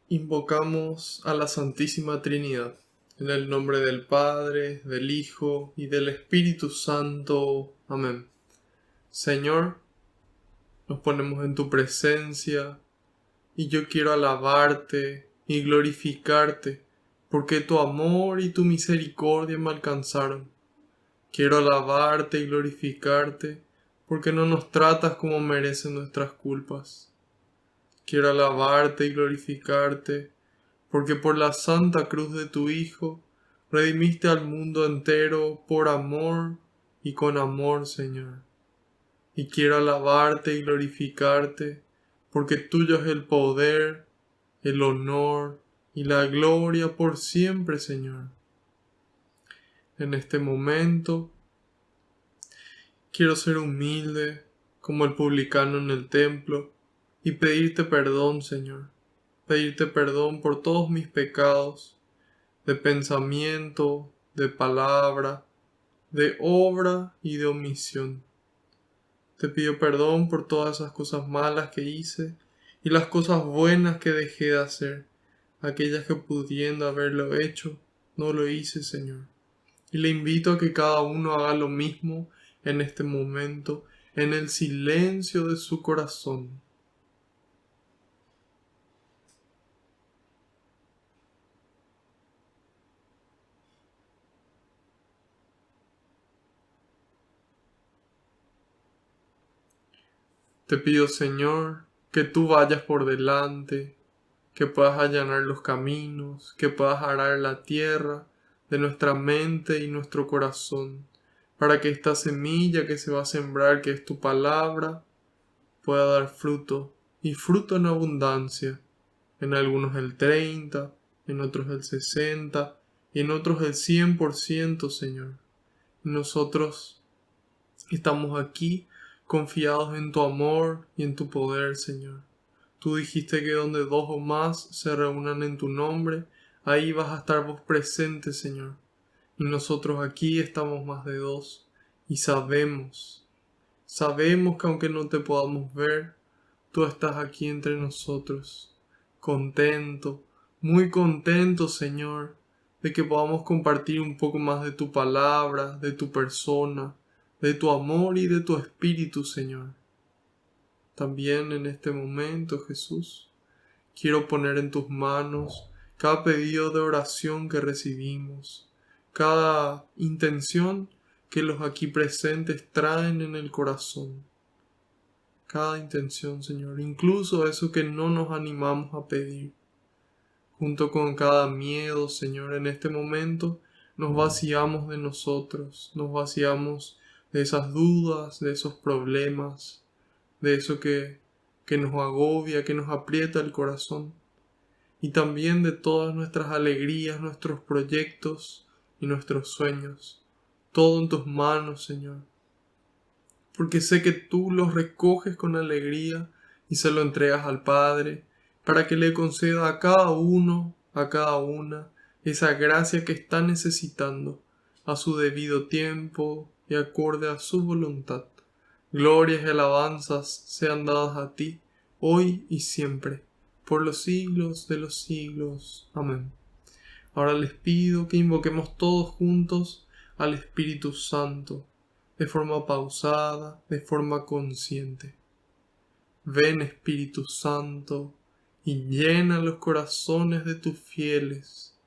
Invocamos a la Santísima Trinidad, en el nombre del Padre, del Hijo y del Espíritu Santo. Amén. Señor, nos ponemos en tu presencia y yo quiero alabarte y glorificarte, porque tu amor y tu misericordia me alcanzaron. Quiero alabarte y glorificarte, porque no nos tratas como merecen nuestras culpas. Quiero alabarte y glorificarte, porque por la santa cruz de tu Hijo redimiste al mundo entero por amor y con amor, Señor. Y quiero alabarte y glorificarte, porque tuyo es el poder, el honor y la gloria por siempre, Señor. En este momento quiero ser humilde como el publicano en el templo y pedirte perdón, Señor. Pedirte perdón por todos mis pecados, de pensamiento, de palabra, de obra y de omisión. Te pido perdón por todas esas cosas malas que hice y las cosas buenas que dejé de hacer, aquellas que pudiendo haberlo hecho, no lo hice, Señor. Y le invito a que cada uno haga lo mismo en este momento, en el silencio de su corazón. Te pido, Señor, que tú vayas por delante, que puedas allanar los caminos, que puedas arar la tierra de nuestra mente y nuestro corazón, para que esta semilla que se va a sembrar, que es tu palabra, pueda dar fruto, y fruto en abundancia, en algunos el 30, en otros el 60, y en otros el 100%, Señor. Y nosotros estamos aquí confiados en tu amor y en tu poder, Señor. Tú dijiste que donde dos o más se reúnan en tu nombre, ahí vas a estar vos presente, Señor. Y nosotros aquí estamos más de dos y sabemos que aunque no te podamos ver, tú estás aquí entre nosotros, contento, muy contento, Señor, de que podamos compartir un poco más de tu palabra, de tu persona, de tu amor y de tu espíritu, Señor. También en este momento, Jesús, quiero poner en tus manos cada pedido de oración que recibimos, cada intención que los aquí presentes traen en el corazón. Cada intención, Señor, incluso eso que no nos animamos a pedir. Junto con cada miedo, Señor, en este momento nos vaciamos de nosotros, nos vaciamos de esas dudas, de esos problemas, de eso que nos agobia, que nos aprieta el corazón, y también de todas nuestras alegrías, nuestros proyectos y nuestros sueños. Todo en tus manos, Señor, porque sé que tú los recoges con alegría y se lo entregas al Padre, para que le conceda a cada uno, a cada una, esa gracia que está necesitando, a su debido tiempo y acorde a su voluntad. Glorias y alabanzas sean dadas a ti, hoy y siempre, por los siglos de los siglos. Amén. Ahora les pido que invoquemos todos juntos al Espíritu Santo, de forma pausada, de forma consciente. Ven, Espíritu Santo, y llena los corazones de tus fieles,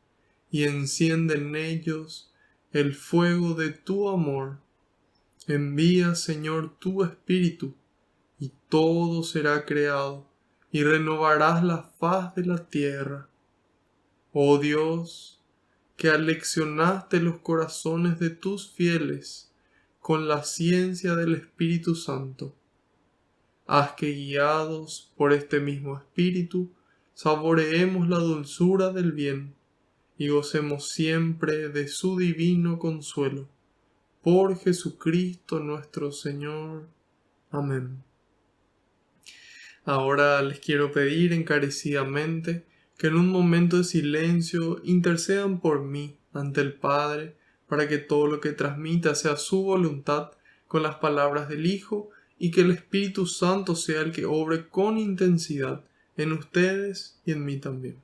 y enciende en ellos el fuego de tu amor. Envía, Señor, tu Espíritu, y todo será creado, y renovarás la faz de la tierra. Oh Dios, que aleccionaste los corazones de tus fieles con la ciencia del Espíritu Santo, haz que guiados por este mismo Espíritu saboreemos la dulzura del bien y gocemos siempre de su divino consuelo. Por Jesucristo nuestro Señor. Amén. Ahora les quiero pedir encarecidamente que en un momento de silencio intercedan por mí ante el Padre, para que todo lo que transmita sea su voluntad con las palabras del Hijo, y que el Espíritu Santo sea el que obre con intensidad en ustedes y en mí también.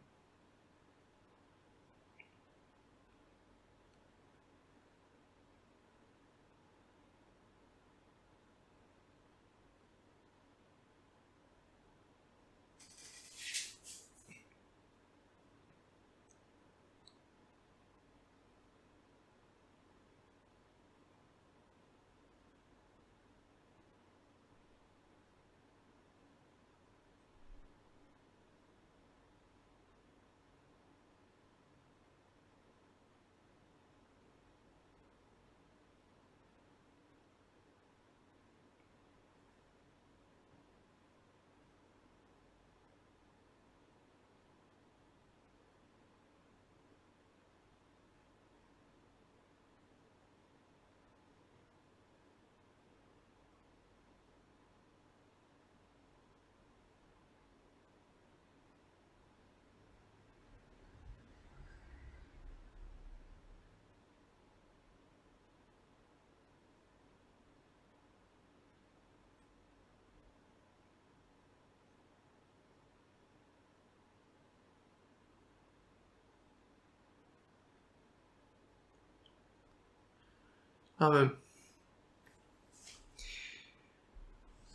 Amén.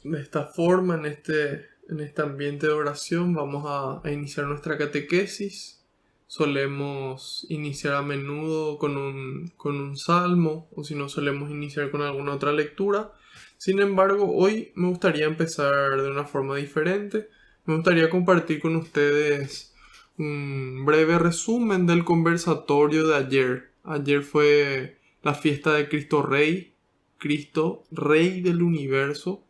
De esta forma, en este ambiente de oración, vamos a iniciar nuestra catequesis. Solemos iniciar a menudo con un salmo, o si no, solemos iniciar con alguna otra lectura. Sin embargo, hoy me gustaría empezar de una forma diferente. Me gustaría compartir con ustedes un breve resumen del conversatorio de ayer. Ayer fue la fiesta de Cristo Rey del universo.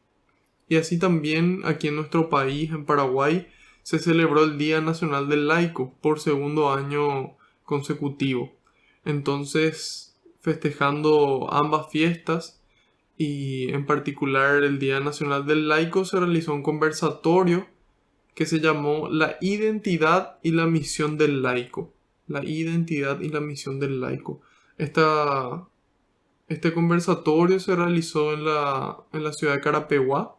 Y así también aquí en nuestro país, en Paraguay, se celebró el Día Nacional del Laico por segundo año consecutivo. Entonces, festejando ambas fiestas y en particular el Día Nacional del Laico, se realizó un conversatorio que se llamó La identidad y la misión del laico. La identidad y la misión del laico. Este conversatorio se realizó en la ciudad de Carapeguá.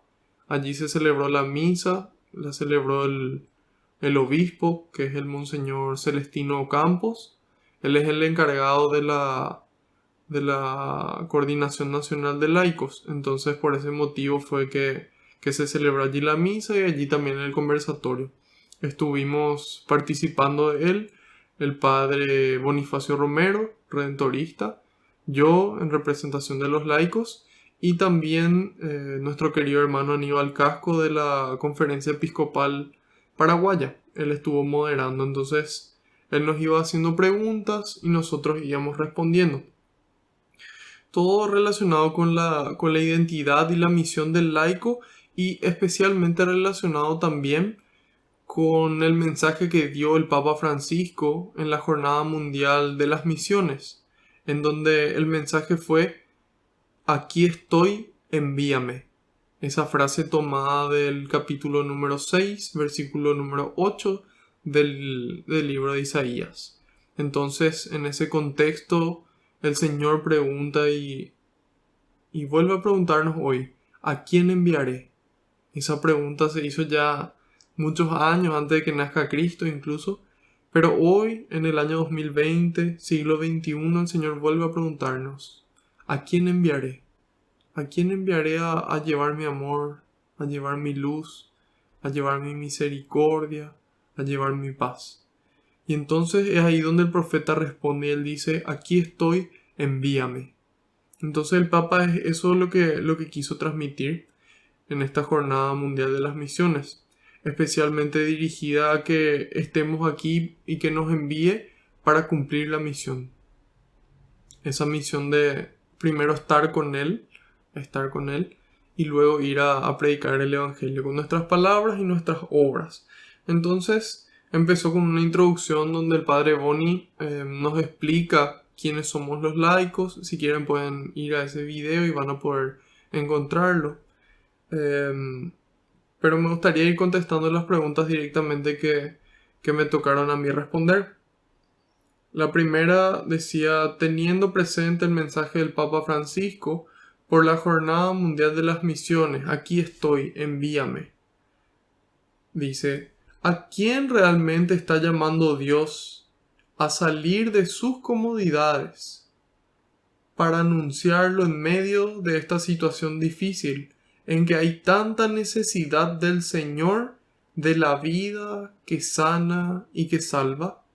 Allí se celebró la misa, la celebró el obispo, que es el Monseñor Celestino Campos. Él es el encargado de la Coordinación Nacional de Laicos. Entonces, por ese motivo fue que se celebró allí la misa y allí también el conversatorio. Estuvimos participando de él el padre Bonifacio Romero, redentorista, yo en representación de los laicos, y también nuestro querido hermano Aníbal Casco de la Conferencia Episcopal Paraguaya. Él estuvo moderando, entonces él nos iba haciendo preguntas y nosotros íbamos respondiendo. Todo relacionado con la identidad y la misión del laico, y especialmente relacionado también con el mensaje que dio el Papa Francisco en la Jornada Mundial de las Misiones, en donde el mensaje fue: aquí estoy, envíame. Esa frase tomada del capítulo número 6, versículo número 8 del libro de Isaías. Entonces, en ese contexto, el Señor pregunta y vuelve a preguntarnos hoy: ¿a quién enviaré? Esa pregunta se hizo ya muchos años antes de que nazca Cristo incluso, pero hoy, en el año 2020, siglo XXI, el Señor vuelve a preguntarnos: ¿a quién enviaré? ¿A quién enviaré a llevar mi amor, a llevar mi luz, a llevar mi misericordia, a llevar mi paz? Y entonces es ahí donde el profeta responde y él dice: aquí estoy, envíame. Entonces el Papa eso es lo que quiso transmitir en esta Jornada Mundial de las Misiones, especialmente dirigida a que estemos aquí y que nos envíe para cumplir la misión. Esa misión de primero estar con Él y luego ir a predicar el Evangelio con nuestras palabras y nuestras obras. Entonces empezó con una introducción donde el padre Boni nos explica quiénes somos los laicos. Si quieren pueden ir a ese video y van a poder encontrarlo. Pero me gustaría ir contestando las preguntas directamente que me tocaron a mí responder. La primera decía: teniendo presente el mensaje del Papa Francisco por la Jornada Mundial de las Misiones, aquí estoy, envíame. Dice: ¿a quién realmente está llamando Dios a salir de sus comodidades para anunciarlo en medio de esta situación difícil en que hay tanta necesidad del Señor, de la vida que sana y que salva?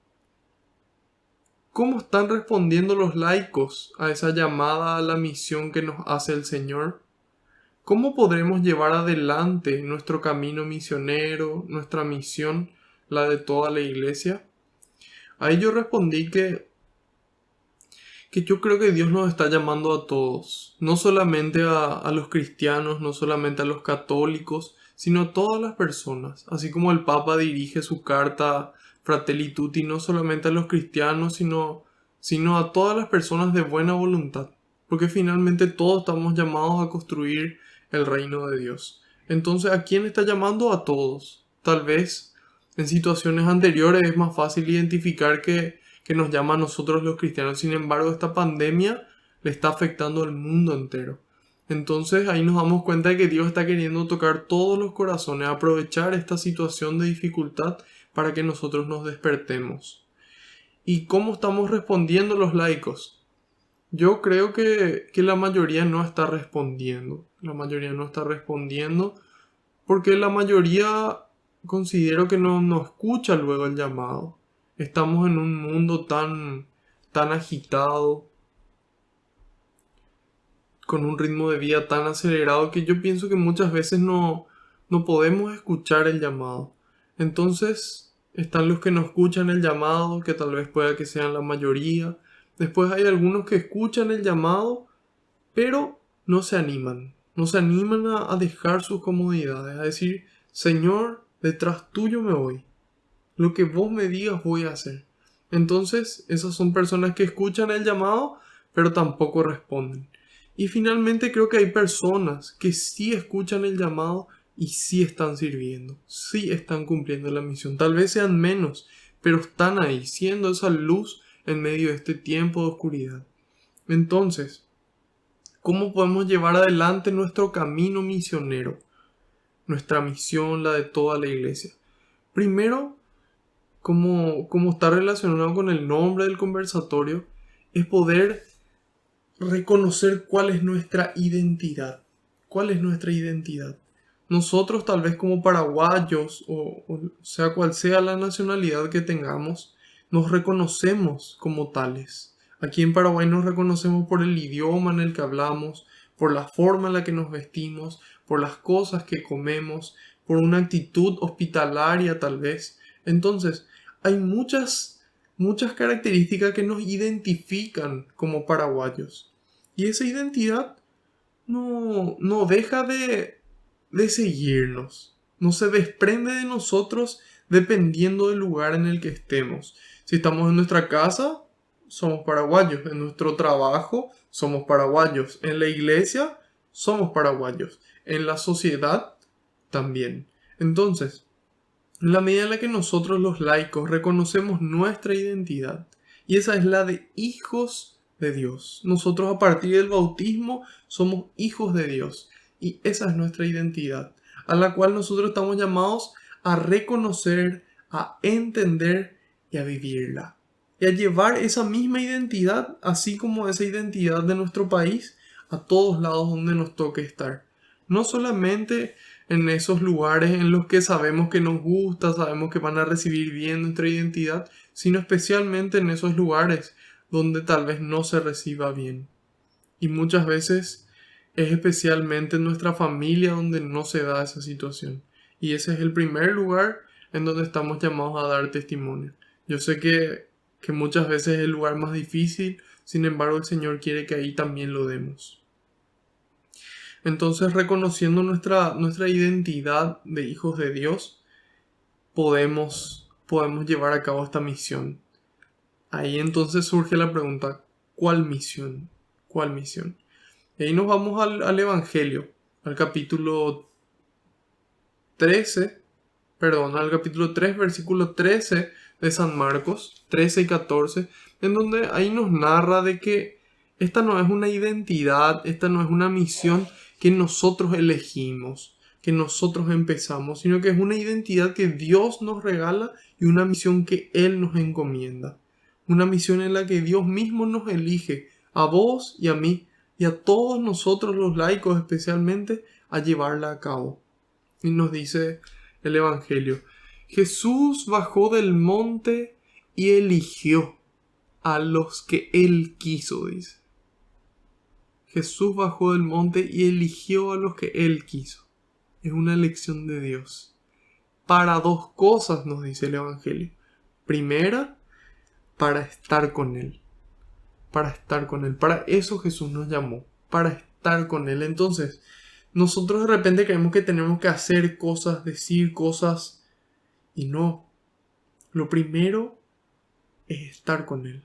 ¿Cómo están respondiendo los laicos a esa llamada a la misión que nos hace el Señor? ¿Cómo podremos llevar adelante nuestro camino misionero, nuestra misión, la de toda la Iglesia? Ahí yo respondí que yo creo que Dios nos está llamando a todos, no solamente a los cristianos, no solamente a los católicos, sino a todas las personas. Así como el Papa dirige su carta Fratelli Tutti no solamente a los cristianos, sino a todas las personas de buena voluntad, porque finalmente todos estamos llamados a construir el reino de Dios. Entonces, ¿a quién está llamando? A todos. Tal vez en situaciones anteriores es más fácil identificar que nos llama a nosotros los cristianos. Sin embargo, esta pandemia le está afectando al mundo entero. Entonces ahí nos damos cuenta de que Dios está queriendo tocar todos los corazones, aprovechar esta situación de dificultad para que nosotros nos despertemos. ¿Y cómo estamos respondiendo los laicos? Yo creo que la mayoría no está respondiendo. La mayoría no está respondiendo porque la mayoría considero que no escucha luego el llamado. Estamos en un mundo tan agitado, con un ritmo de vida tan acelerado que yo pienso que muchas veces no podemos escuchar el llamado. Entonces están los que no escuchan el llamado, que tal vez pueda que sean la mayoría. Después hay algunos que escuchan el llamado, pero no se animan. No se animan a dejar sus comodidades, a decir, Señor, detrás tuyo me voy. Lo que vos me digas voy a hacer. Entonces, esas son personas que escuchan el llamado, pero tampoco responden. Y finalmente creo que hay personas que sí escuchan el llamado y sí están sirviendo, sí están cumpliendo la misión. Tal vez sean menos, pero están ahí, siendo esa luz en medio de este tiempo de oscuridad. Entonces, ¿cómo podemos llevar adelante nuestro camino misionero? Nuestra misión, la de toda la iglesia. Primero, como está relacionado con el nombre del conversatorio, es poder reconocer cuál es nuestra identidad. ¿Cuál es nuestra identidad? Nosotros tal vez como paraguayos o sea cual sea la nacionalidad que tengamos, nos reconocemos como tales. Aquí en Paraguay nos reconocemos por el idioma en el que hablamos, por la forma en la que nos vestimos, por las cosas que comemos, por una actitud hospitalaria tal vez. Entonces, hay muchas características que nos identifican como paraguayos. Y esa identidad no deja de seguirnos. No se desprende de nosotros dependiendo del lugar en el que estemos. Si estamos en nuestra casa, somos paraguayos. En nuestro trabajo, somos paraguayos. En la iglesia, somos paraguayos. En la sociedad, también. Entonces, en la medida en la que nosotros los laicos reconocemos nuestra identidad, y esa es la de hijos de Dios. Nosotros a partir del bautismo somos hijos de Dios, y esa es nuestra identidad, a la cual nosotros estamos llamados a reconocer, a entender y a vivirla. Y a llevar esa misma identidad, así como esa identidad de nuestro país, a todos lados donde nos toque estar. No solamente en esos lugares en los que sabemos que nos gusta, sabemos que van a recibir bien nuestra identidad, sino especialmente en esos lugares donde tal vez no se reciba bien. Y muchas veces es especialmente en nuestra familia donde no se da esa situación. Y ese es el primer lugar en donde estamos llamados a dar testimonio. Yo sé que muchas veces es el lugar más difícil, sin embargo el Señor quiere que ahí también lo demos. Entonces, reconociendo nuestra identidad de hijos de Dios, podemos llevar a cabo esta misión. Ahí entonces surge la pregunta, ¿cuál misión? ¿Cuál misión? Y ahí nos vamos al Evangelio, al capítulo 13, al capítulo 3, versículo 13 de San Marcos, 13 y 14, en donde ahí nos narra de que esta no es una identidad, esta no es una misión que nosotros elegimos, que nosotros empezamos, sino que es una identidad que Dios nos regala y una misión que Él nos encomienda. Una misión en la que Dios mismo nos elige, a vos y a mí, y a todos nosotros los laicos especialmente, a llevarla a cabo. Y nos dice el Evangelio, Jesús bajó del monte y eligió a los que Él quiso, dice. Jesús bajó del monte y eligió a los que Él quiso. Es una elección de Dios. Para dos cosas nos dice el Evangelio. Primera, para estar con Él. Para estar con Él. Para eso Jesús nos llamó. Para estar con Él. Entonces, nosotros de repente creemos que tenemos que hacer cosas, decir cosas. Y no. Lo primero es estar con Él.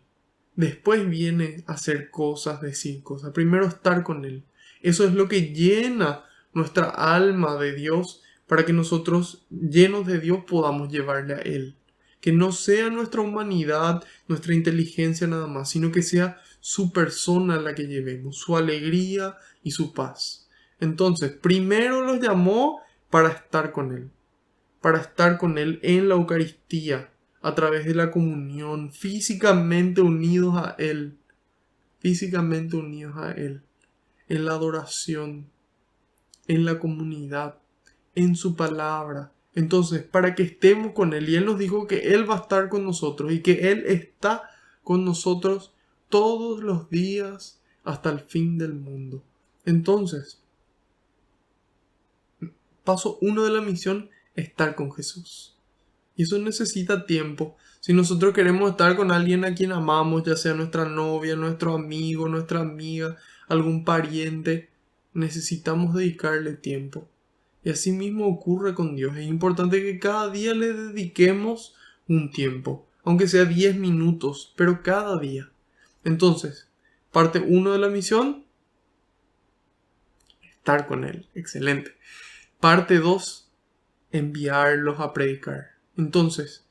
Después viene hacer cosas, decir cosas. Primero estar con Él. Eso es lo que llena nuestra alma de Dios para que nosotros, llenos de Dios, podamos llevarle a Él. Que no sea nuestra humanidad, nuestra inteligencia nada más, sino que sea su persona la que llevemos, su alegría y su paz. Entonces, primero los llamó para estar con Él. Para estar con Él en la Eucaristía, a través de la comunión, físicamente unidos a Él. físicamente unidos a Él, en la adoración, en la comunidad, en su palabra. Entonces, para que estemos con Él, y Él nos dijo que Él va a estar con nosotros y que Él está con nosotros todos los días hasta el fin del mundo. Entonces, paso 1 de la misión, estar con Jesús. Y eso necesita tiempo. Si nosotros queremos estar con alguien a quien amamos, ya sea nuestra novia, nuestro amigo, nuestra amiga, algún pariente, necesitamos dedicarle tiempo. Y así mismo ocurre con Dios. Es importante que cada día le dediquemos un tiempo, aunque sea 10 minutos, pero cada día. Entonces, parte 1 de la misión, estar con Él. Excelente. Parte 2, enviarlos a predicar. Entonces,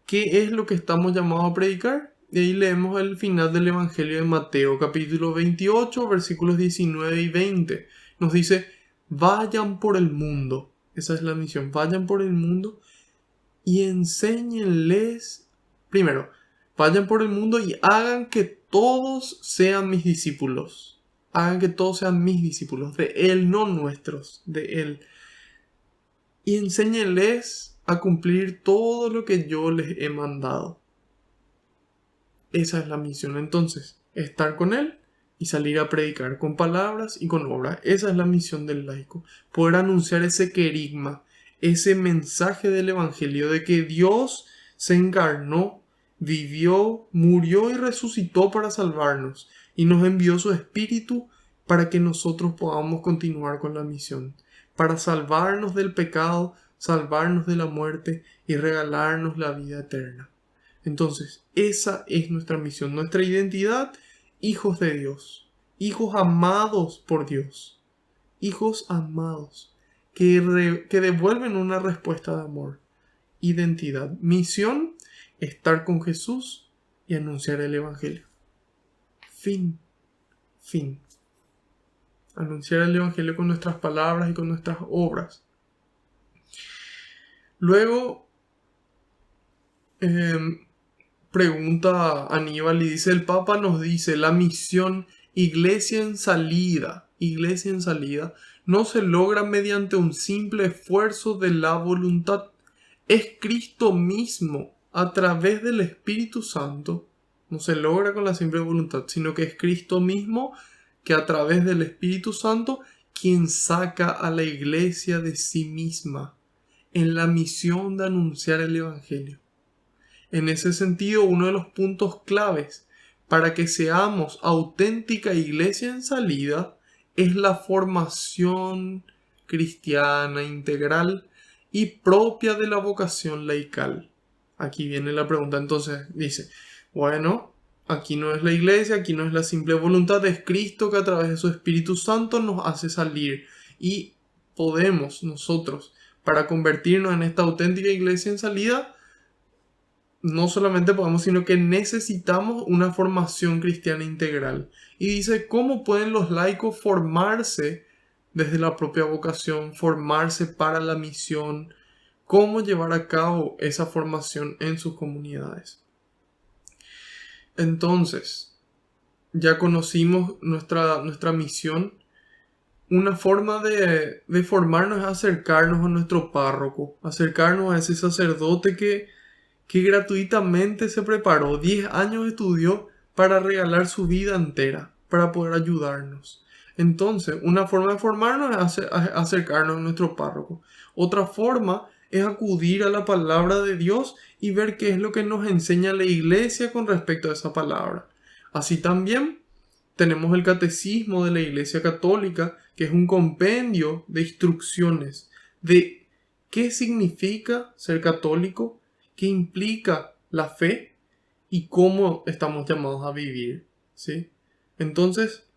¿qué es lo que estamos llamados a predicar? Y ahí leemos el final del Evangelio de Mateo, capítulo 28, versículos 19 y 20. Nos dice, vayan por el mundo. Esa es la misión. Vayan por el mundo y enséñenles. Primero, vayan por el mundo y hagan que todos sean mis discípulos. Hagan que todos sean mis discípulos. De Él, no nuestros. De Él. Y enséñenles a cumplir todo lo que yo les he mandado. Esa es la misión. Entonces, estar con Él y salir a predicar con palabras y con obras. Esa es la misión del laico. Poder anunciar ese querigma, ese mensaje del Evangelio de que Dios se encarnó, vivió, murió y resucitó para salvarnos. Y nos envió su Espíritu para que nosotros podamos continuar con la misión. Para salvarnos del pecado, salvarnos de la muerte y regalarnos la vida eterna. Entonces, esa es nuestra misión, nuestra identidad, hijos de Dios, hijos amados por Dios, hijos amados, que devuelven una respuesta de amor. Identidad, misión, estar con Jesús y anunciar el Evangelio. Fin. Anunciar el Evangelio con nuestras palabras y con nuestras obras. Luego, pregunta Aníbal y dice, el Papa nos dice, la misión iglesia en salida, no se logra mediante un simple esfuerzo de la voluntad. Es Cristo mismo, a través del Espíritu Santo, no se logra con la simple voluntad, sino que es Cristo mismo que a través del Espíritu Santo quien saca a la iglesia de sí misma en la misión de anunciar el Evangelio. En ese sentido, uno de los puntos claves para que seamos auténtica iglesia en salida es la formación cristiana integral y propia de la vocación laical. Aquí viene la pregunta, entonces dice, bueno, aquí no es la iglesia, aquí no es la simple voluntad, es Cristo que a través de su Espíritu Santo nos hace salir y podemos nosotros, para convertirnos en esta auténtica iglesia en salida, no solamente podemos, sino que necesitamos una formación cristiana integral. Y dice, ¿cómo pueden los laicos formarse desde la propia vocación, formarse para la misión? ¿Cómo llevar a cabo esa formación en sus comunidades? Entonces, ya conocimos nuestra misión. Una forma de formarnos es acercarnos a nuestro párroco, acercarnos a ese sacerdote que gratuitamente se preparó, 10 años estudió para regalar su vida entera, para poder ayudarnos. Entonces, una forma de formarnos es acercarnos a nuestro párroco. Otra forma es acudir a la palabra de Dios y ver qué es lo que nos enseña la iglesia con respecto a esa palabra. Así también tenemos el catecismo de la Iglesia Católica, que es un compendio de instrucciones de qué significa ser católico, qué implica la fe y cómo estamos llamados a vivir, ¿sí? Entonces,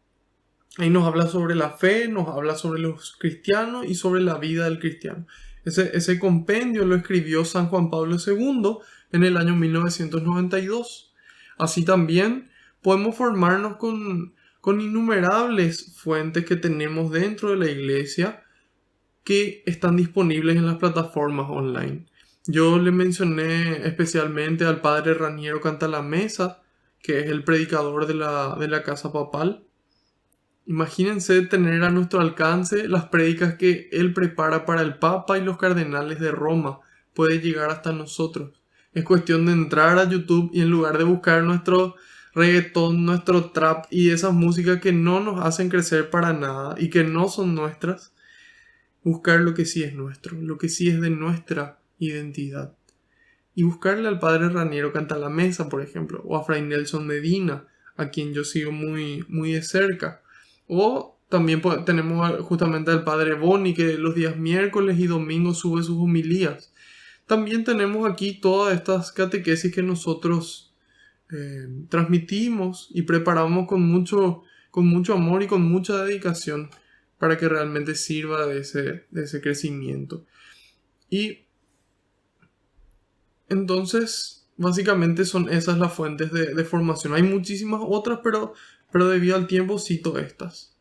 ahí nos habla sobre la fe, nos habla sobre los cristianos y sobre la vida del cristiano. Ese compendio lo escribió San Juan Pablo II en el año 1992. Así también podemos formarnos con innumerables fuentes que tenemos dentro de la iglesia que están disponibles en las plataformas online. Yo le mencioné especialmente al padre Raniero Cantalamessa, que es el predicador de la casa papal. Imagínense tener a nuestro alcance las prédicas que él prepara para el Papa y los cardenales de Roma. Puede llegar hasta nosotros. Es cuestión de entrar a YouTube y en lugar de buscar nuestro reggaetón, nuestro trap y esas músicas que no nos hacen crecer para nada y que no son nuestras, buscar lo que sí es nuestro, lo que sí es de nuestra identidad. Y buscarle al padre Raniero Cantalamessa, por ejemplo, o a Fray Nelson Medina, a quien yo sigo muy, muy de cerca. O también tenemos justamente al padre Boni, que los días miércoles y domingos sube sus homilías. También tenemos aquí todas estas catequesis que nosotros transmitimos y preparamos con mucho amor y con mucha dedicación para que realmente sirva de ese crecimiento. Y entonces, básicamente son esas las fuentes de formación. Hay muchísimas otras, pero debido al tiempo cito estas.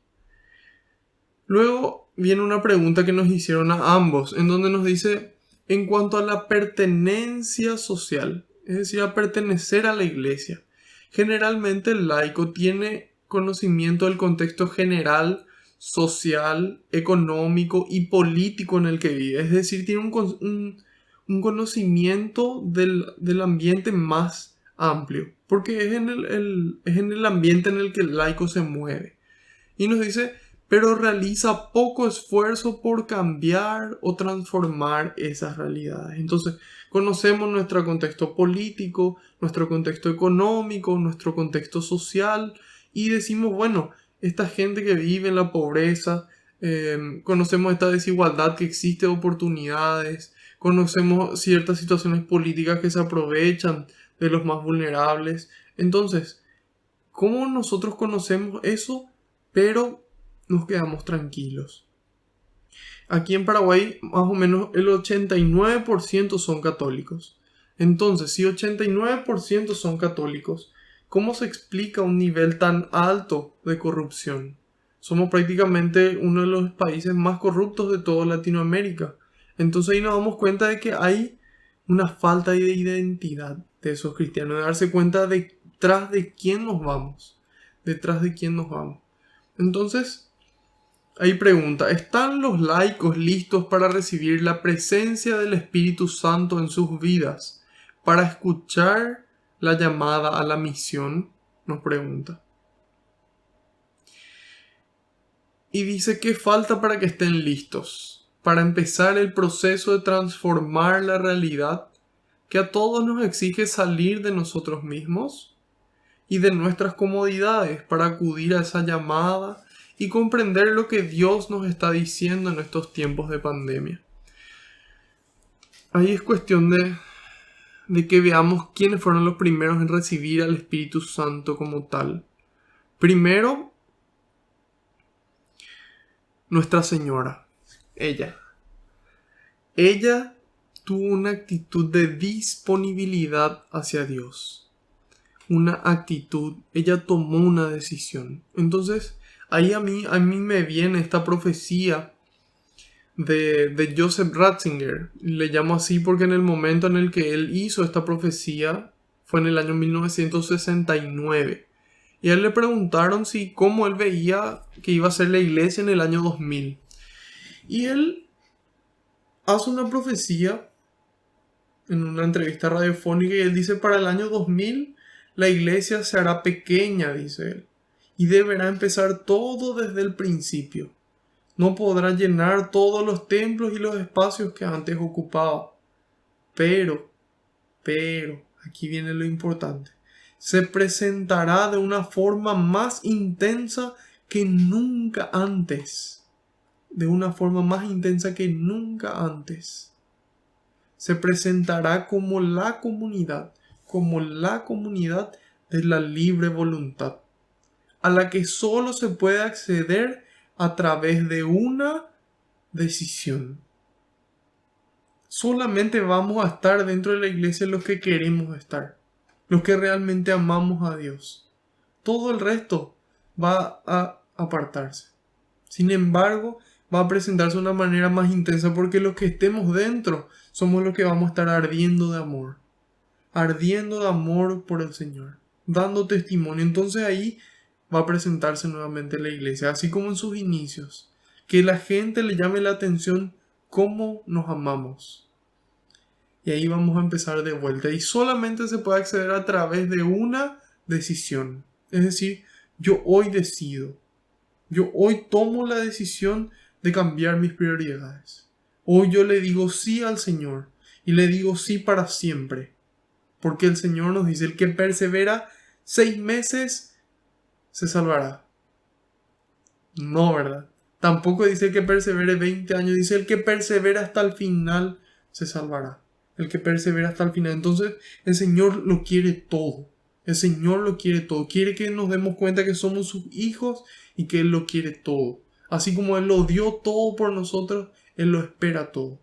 Luego viene una pregunta que nos hicieron a ambos, en donde nos dice, en cuanto a la pertenencia social, es decir, a pertenecer a la iglesia, generalmente el laico tiene conocimiento del contexto general, social, económico y político en el que vive. Es decir, tiene un conocimiento del ambiente más amplio, porque es en el ambiente en el que el laico se mueve. Y nos dice, pero realiza poco esfuerzo por cambiar o transformar esas realidades. Entonces, conocemos nuestro contexto político, nuestro contexto económico, nuestro contexto social y decimos, bueno, esta gente que vive en la pobreza, conocemos esta desigualdad que existe de oportunidades, conocemos ciertas situaciones políticas que se aprovechan de los más vulnerables. Entonces, ¿cómo nosotros conocemos eso, pero nos quedamos tranquilos? Aquí en Paraguay, más o menos el 89% son católicos. Entonces, si 89% son católicos, ¿cómo se explica un nivel tan alto de corrupción? Somos prácticamente uno de los países más corruptos de toda Latinoamérica. Entonces ahí nos damos cuenta de que hay una falta de identidad de esos cristianos, de darse cuenta detrás de quién nos vamos. Detrás de quién nos vamos. Entonces, ahí pregunta, ¿están los laicos listos para recibir la presencia del Espíritu Santo en sus vidas? Para escuchar la llamada a la misión, nos pregunta. Y dice que falta para que estén listos, para empezar el proceso de transformar la realidad que a todos nos exige salir de nosotros mismos y de nuestras comodidades para acudir a esa llamada y comprender lo que Dios nos está diciendo en estos tiempos de pandemia. Ahí es cuestión de que veamos quiénes fueron los primeros en recibir al Espíritu Santo como tal. Primero, Nuestra Señora. Ella tuvo una actitud de disponibilidad hacia Dios. Una actitud, ella tomó una decisión. Entonces, ahí a mí me viene esta profecía de Joseph Ratzinger. Le llamo así porque en el momento en el que él hizo esta profecía fue en el año 1969. Y a él le preguntaron cómo él veía que iba a ser la iglesia en el año 2000. Y él hace una profecía en una entrevista radiofónica y él dice, para el año 2000 la iglesia se hará pequeña, dice él, y deberá empezar todo desde el principio. No podrá llenar todos los templos y los espacios que antes ocupaba. Pero, aquí viene lo importante. Se presentará de una forma más intensa que nunca antes. De una forma más intensa que nunca antes. Se presentará como la comunidad de la libre voluntad, a la que solo se puede acceder a través de una decisión. Solamente vamos a estar dentro de la iglesia los que queremos estar, los que realmente amamos a Dios. Todo el resto va a apartarse. Sin embargo, va a presentarse de una manera más intensa porque los que estemos dentro somos los que vamos a estar ardiendo de amor por el Señor, dando testimonio. Entonces ahí va a presentarse nuevamente la iglesia, así como en sus inicios. Que la gente le llame la atención cómo nos amamos. Y ahí vamos a empezar de vuelta. Y solamente se puede acceder a través de una decisión. Es decir, yo hoy decido. Yo hoy tomo la decisión de cambiar mis prioridades. Hoy yo le digo sí al Señor. Y le digo sí para siempre. Porque el Señor nos dice, el que persevera 6 meses se salvará. No, ¿verdad? Tampoco dice que persevere 20 años. Dice el que persevera hasta el final se salvará. El que persevera hasta el final. Entonces el Señor lo quiere todo. El Señor lo quiere todo. Quiere que nos demos cuenta que somos sus hijos y que Él lo quiere todo. Así como Él lo dio todo por nosotros, Él lo espera todo.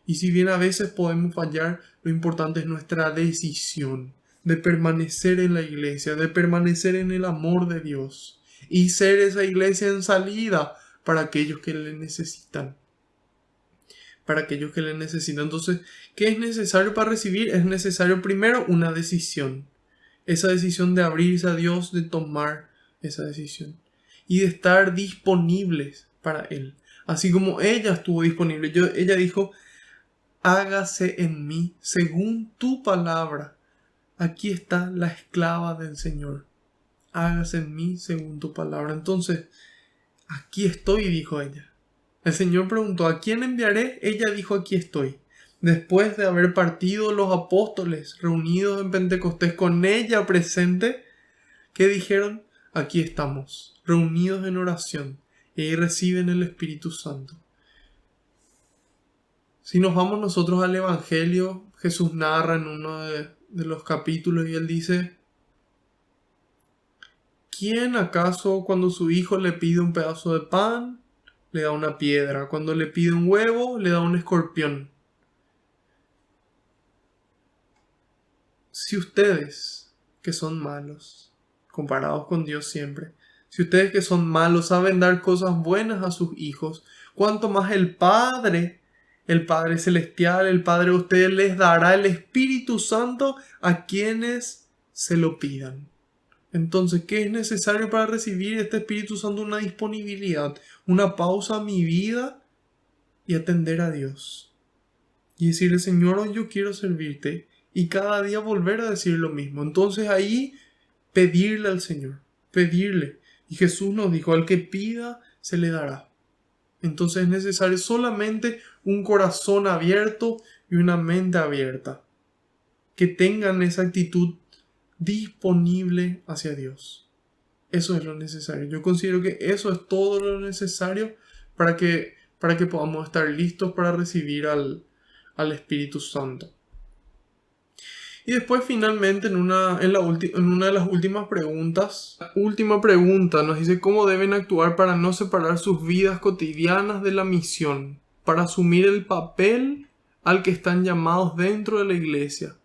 Y si bien a veces podemos fallar, lo importante es nuestra decisión de permanecer en la iglesia, de permanecer en el amor de Dios y ser esa iglesia en salida para aquellos que le necesitan. Para aquellos que le necesitan. Entonces, ¿qué es necesario para recibir? Es necesario primero una decisión. Esa decisión de abrirse a Dios, de tomar esa decisión. Y de estar disponibles para Él. Así como ella estuvo disponible. Ella dijo, hágase en mí según tu palabra. Aquí está la esclava del Señor. Hágase en mí según tu palabra. Entonces, aquí estoy, dijo ella. El Señor preguntó, ¿a quién enviaré? Ella dijo, aquí estoy. Después de haber partido los apóstoles reunidos en Pentecostés con ella presente, ¿qué dijeron? Aquí estamos, reunidos en oración, y ahí reciben el Espíritu Santo. Si nos vamos nosotros al Evangelio, Jesús narra en uno de los capítulos y Él dice, ¿quién acaso cuando su hijo le pide un pedazo de pan, le da una piedra? Cuando le pide un huevo, le da un escorpión. Si ustedes, que son malos, comparados con Dios siempre, si ustedes que son malos saben dar cosas buenas a sus hijos, ¿cuánto más el Padre Celestial, el Padre de ustedes les dará el Espíritu Santo a quienes se lo pidan? Entonces, ¿qué es necesario para recibir este Espíritu Santo? Una disponibilidad, una pausa a mi vida y atender a Dios. Y decirle, Señor, hoy yo quiero servirte. Y cada día volver a decir lo mismo. Entonces ahí pedirle al Señor, pedirle. Y Jesús nos dijo, al que pida se le dará. Entonces es necesario solamente un corazón abierto y una mente abierta. Que tengan esa actitud disponible hacia Dios. Eso es lo necesario. Yo considero que eso es todo lo necesario para que podamos estar listos para recibir al Espíritu Santo. Y después finalmente en una de las últimas preguntas, la última pregunta nos dice cómo deben actuar para no separar sus vidas cotidianas de la misión, para asumir el papel al que están llamados dentro de la iglesia.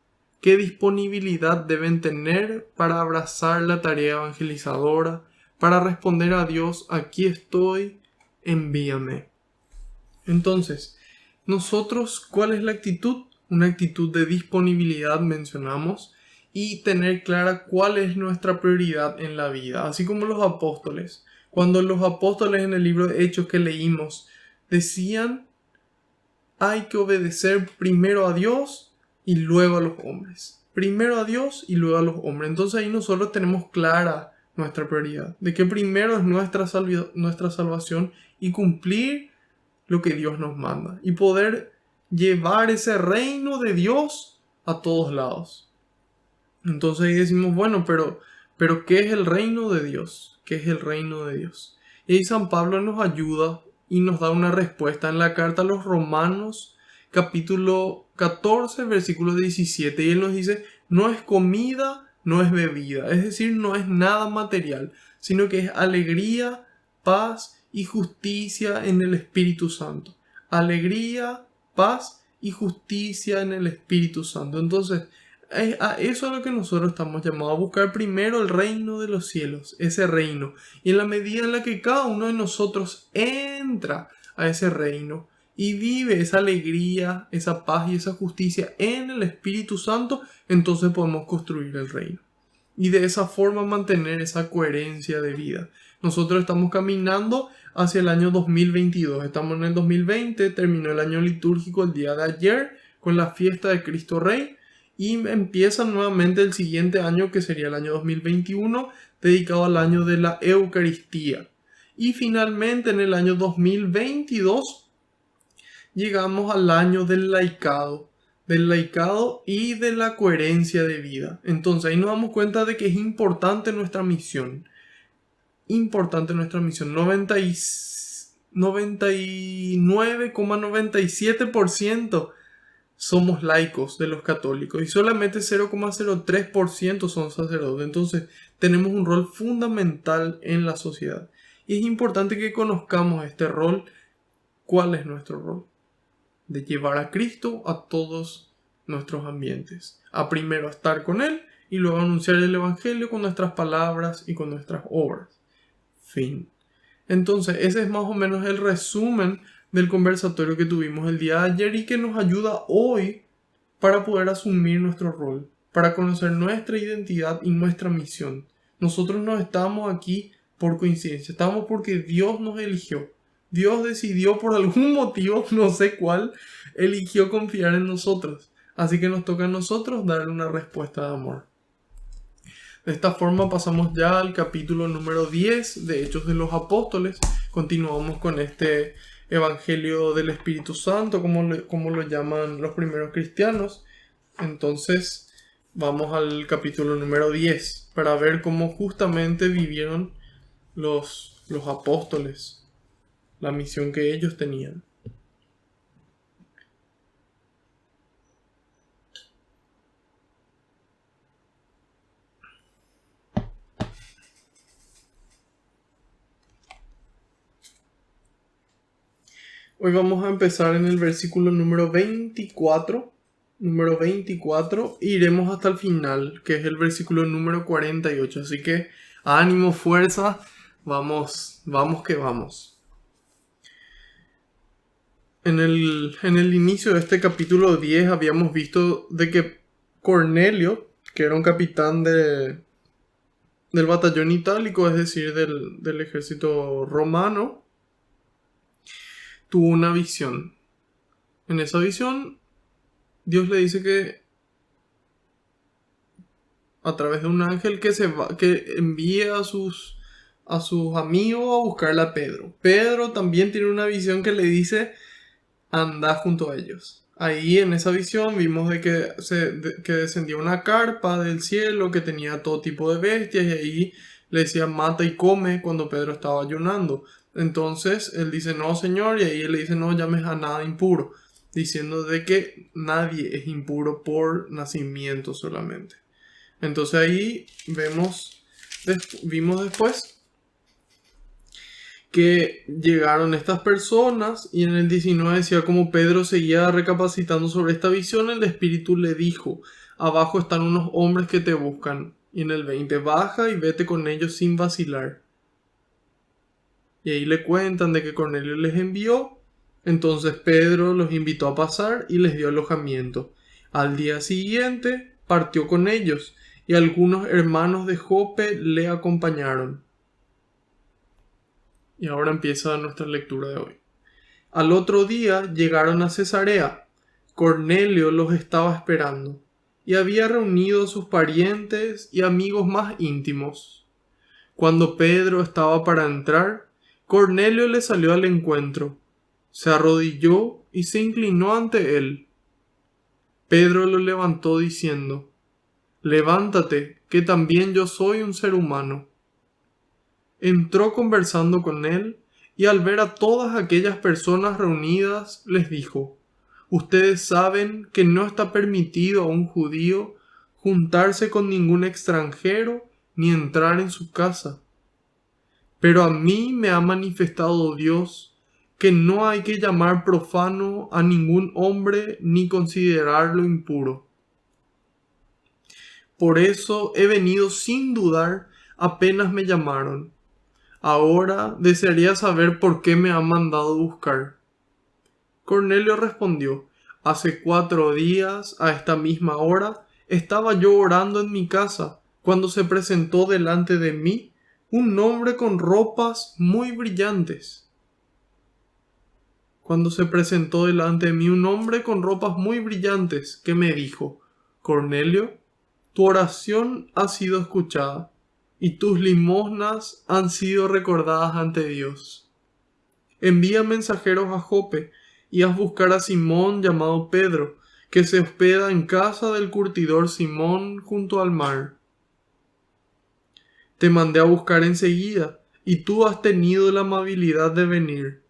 ¿Qué disponibilidad deben tener para abrazar la tarea evangelizadora, para responder a Dios, aquí estoy, envíame? Entonces, nosotros, ¿cuál es la actitud? Una actitud de disponibilidad mencionamos y tener clara cuál es nuestra prioridad en la vida, así como los apóstoles. Cuando los apóstoles en el libro de Hechos que leímos decían hay que obedecer primero a Dios y luego a los hombres. Primero a Dios y luego a los hombres. Entonces ahí nosotros tenemos clara nuestra prioridad, de que primero es nuestra salvación y cumplir lo que Dios nos manda y poder llevar ese reino de Dios a todos lados. Entonces ahí decimos, bueno, pero ¿qué es el reino de Dios? ¿Qué es el reino de Dios? Y ahí San Pablo nos ayuda y nos da una respuesta en la carta a los Romanos, capítulo 14, versículo 17. Y él nos dice, no es comida, no es bebida. Es decir, no es nada material, sino que es alegría, paz y justicia en el Espíritu Santo. Alegría, paz y justicia en el Espíritu Santo. Entonces, a eso es lo que nosotros estamos llamados, a buscar primero el reino de los cielos, ese reino. Y en la medida en la que cada uno de nosotros entra a ese reino y vive esa alegría, esa paz y esa justicia en el Espíritu Santo, entonces podemos construir el reino. y de esa forma mantener esa coherencia de vida. Nosotros estamos caminando hacia el año 2022. Estamos en el 2020, terminó el año litúrgico el día de ayer con la fiesta de Cristo Rey y empieza nuevamente el siguiente año, que sería el año 2021, dedicado al año de la Eucaristía. Y finalmente en el año 2022 llegamos al año del laicado y de la coherencia de vida. Entonces ahí nos damos cuenta de que es importante nuestra misión. 99,97% somos laicos de los católicos y solamente 0,03% son sacerdotes. Entonces tenemos un rol fundamental en la sociedad. Y es importante que conozcamos este rol. ¿Cuál es nuestro rol? De llevar a Cristo a todos nuestros ambientes. A primero estar con Él y luego anunciar el Evangelio con nuestras palabras y con nuestras obras. Fin. Entonces ese es más o menos el resumen del conversatorio que tuvimos el día de ayer y que nos ayuda hoy para poder asumir nuestro rol, para conocer nuestra identidad y nuestra misión. Nosotros no estamos aquí por coincidencia, estamos porque Dios nos eligió. Dios decidió por algún motivo, no sé cuál, eligió confiar en nosotros. Así que nos toca a nosotros darle una respuesta de amor. De esta forma pasamos ya al capítulo número 10 de Hechos de los Apóstoles. Continuamos con este Evangelio del Espíritu Santo, como lo llaman los primeros cristianos. Entonces vamos al capítulo número 10 para ver cómo justamente vivieron los apóstoles, la misión que ellos tenían. Hoy vamos a empezar en el versículo número 24. E iremos hasta el final, que es el versículo número 48. Así que ánimo, fuerza, vamos que vamos. En el inicio de este capítulo 10 habíamos visto de que Cornelio, que era un capitán del batallón itálico, es decir, del ejército romano, tuvo una visión. En esa visión, Dios le dice que a través de un ángel que envíe a sus amigos a buscarle a Pedro. Pedro también tiene una visión que le dice: anda junto a ellos. Ahí en esa visión vimos de que descendía una carpa del cielo que tenía todo tipo de bestias y ahí le decía: mata y come, cuando Pedro estaba ayunando. Entonces él dice: no, Señor, y ahí él le dice: no llames a nada impuro, diciendo de que nadie es impuro por nacimiento solamente. Entonces ahí vimos después que llegaron estas personas y en el 19 decía: como Pedro seguía recapacitando sobre esta visión, el Espíritu le dijo: abajo están unos hombres que te buscan. Y en el 20: baja y vete con ellos sin vacilar. Y ahí le cuentan de que Cornelio les envió. Entonces Pedro los invitó a pasar y les dio alojamiento. Al día siguiente partió con ellos y algunos hermanos de Jope le acompañaron. Y ahora empieza nuestra lectura de hoy. Al otro día llegaron a Cesarea. Cornelio los estaba esperando y había reunido a sus parientes y amigos más íntimos. Cuando Pedro estaba para entrar, Cornelio le salió al encuentro, se arrodilló y se inclinó ante él. Pedro lo levantó diciendo: levántate, que también yo soy un ser humano. Entró conversando con él y al ver a todas aquellas personas reunidas les dijo: ustedes saben que no está permitido a un judío juntarse con ningún extranjero ni entrar en su casa. Pero a mí me ha manifestado Dios que no hay que llamar profano a ningún hombre ni considerarlo impuro. Por eso he venido sin dudar apenas me llamaron. Ahora desearía saber por qué me han mandado buscar. Cornelio respondió: hace 4 días, a esta misma hora, estaba yo orando en mi casa, cuando se presentó delante de mí un hombre con ropas muy brillantes. Cuando se presentó delante de mí un hombre con ropas muy brillantes, que me dijo: Cornelio, tu oración ha sido escuchada, y tus limosnas han sido recordadas ante Dios. Envía mensajeros a Jope, y haz buscar a Simón llamado Pedro, que se hospeda en casa del curtidor Simón junto al mar. Te mandé a buscar enseguida, y tú has tenido la amabilidad de venir.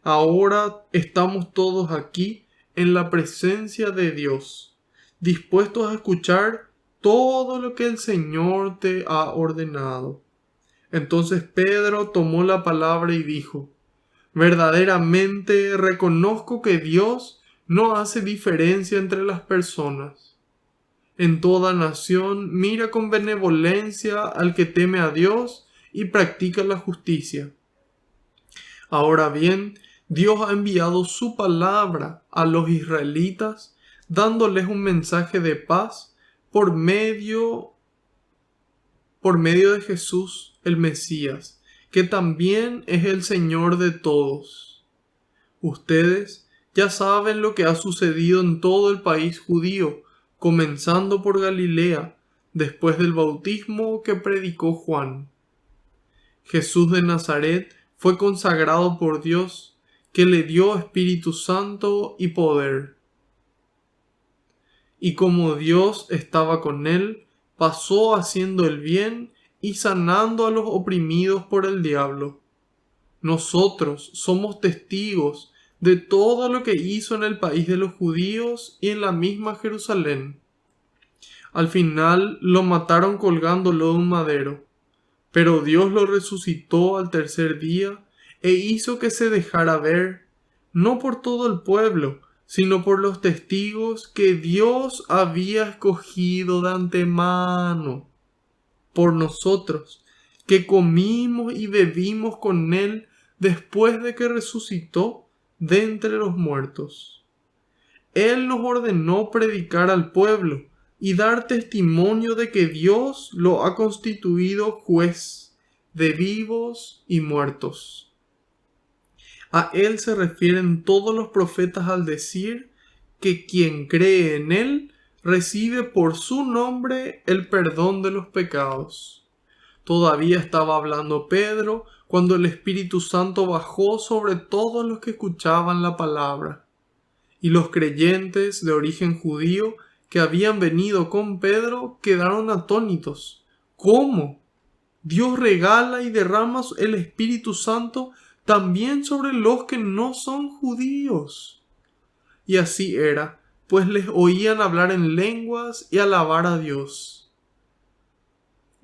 Ahora estamos todos aquí en la presencia de Dios, dispuestos a escuchar todo lo que el Señor te ha ordenado. Entonces Pedro tomó la palabra y dijo: verdaderamente reconozco que Dios no hace diferencia entre las personas. En toda nación mira con benevolencia al que teme a Dios y practica la justicia. Ahora bien, Dios ha enviado su palabra a los israelitas, dándoles un mensaje de paz por medio de Jesús, el Mesías, que también es el Señor de todos. Ustedes ya saben lo que ha sucedido en todo el país judío, comenzando por Galilea, después del bautismo que predicó Juan. Jesús de Nazaret fue consagrado por Dios, que le dio Espíritu Santo y poder. Y como Dios estaba con él, pasó haciendo el bien y sanando a los oprimidos por el diablo. Nosotros somos testigos de todo lo que hizo en el país de los judíos y en la misma Jerusalén. Al final lo mataron colgándolo de un madero, pero Dios lo resucitó al tercer día e hizo que se dejara ver, no por todo el pueblo, sino por los testigos que Dios había escogido de antemano, por nosotros, que comimos y bebimos con Él después de que resucitó de entre los muertos. Él nos ordenó predicar al pueblo y dar testimonio de que Dios lo ha constituido juez de vivos y muertos. A Él se refieren todos los profetas al decir que quien cree en Él recibe por su nombre el perdón de los pecados. Todavía estaba hablando Pedro cuando el Espíritu Santo bajó sobre todos los que escuchaban la palabra. Y los creyentes de origen judío que habían venido con Pedro quedaron atónitos. ¿Cómo? Dios regala y derrama el Espíritu Santo también sobre los que no son judíos. Y así era, pues les oían hablar en lenguas y alabar a Dios.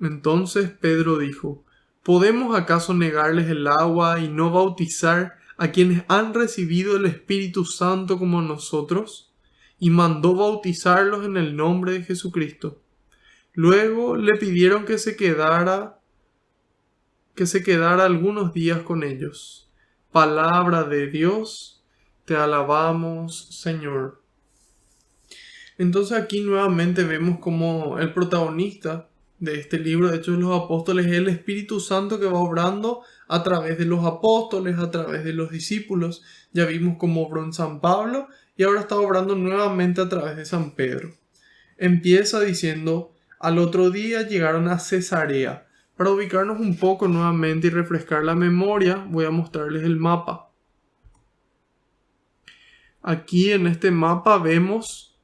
Entonces Pedro dijo: ¿podemos acaso negarles el agua y no bautizar a quienes han recibido el Espíritu Santo como nosotros? Y mandó bautizarlos en el nombre de Jesucristo. Luego le pidieron que se quedara algunos días con ellos. Palabra de Dios, te alabamos, Señor. Entonces aquí nuevamente vemos como el protagonista de este libro de Hechos de los Apóstoles es el Espíritu Santo que va obrando a través de los apóstoles, a través de los discípulos. Ya vimos cómo obró en San Pablo y ahora está obrando nuevamente a través de San Pedro. Empieza diciendo: al otro día llegaron a Cesarea. Para ubicarnos un poco nuevamente y refrescar la memoria, voy a mostrarles el mapa. Aquí en este mapa vemos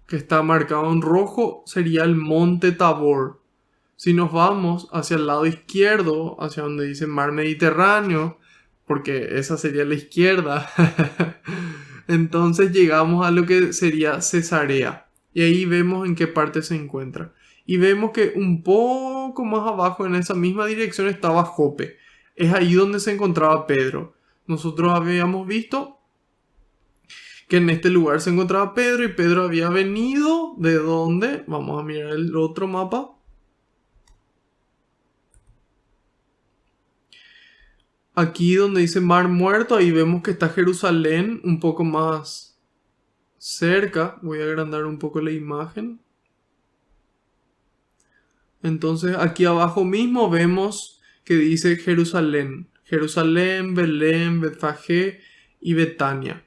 que está marcado en rojo, sería el monte Tabor. Si nos vamos hacia el lado izquierdo, hacia donde dice mar Mediterráneo, porque esa sería la izquierda, entonces llegamos a lo que sería Cesarea. Y ahí vemos en qué parte se encuentra. Y vemos que un poco más abajo, en esa misma dirección, estaba Jope. Es ahí donde se encontraba Pedro. Nosotros habíamos visto que en este lugar se encontraba Pedro y Pedro había venido ¿de dónde? Vamos a mirar el otro mapa. Aquí donde dice Mar Muerto, ahí vemos que está Jerusalén un poco más cerca. Voy a agrandar un poco la imagen. Entonces aquí abajo mismo vemos que dice Jerusalén. Jerusalén, Belén, Betfagé y Betania.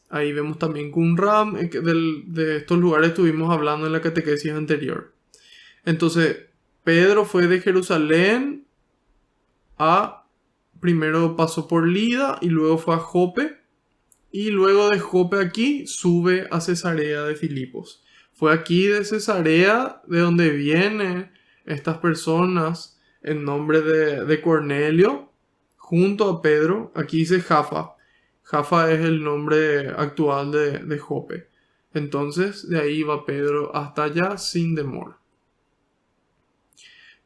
Ahí vemos también Qumran, de estos lugares estuvimos hablando en la catequesis anterior. Entonces, Pedro fue de Jerusalén primero pasó por Lida y luego fue a Jope. Y luego de Jope aquí sube a Cesarea de Filipos. Fue aquí de Cesarea de donde vienen estas personas en nombre de Cornelio junto a Pedro. Aquí dice Jafa. Jafa es el nombre actual de Jope. Entonces de ahí va Pedro hasta allá sin demora.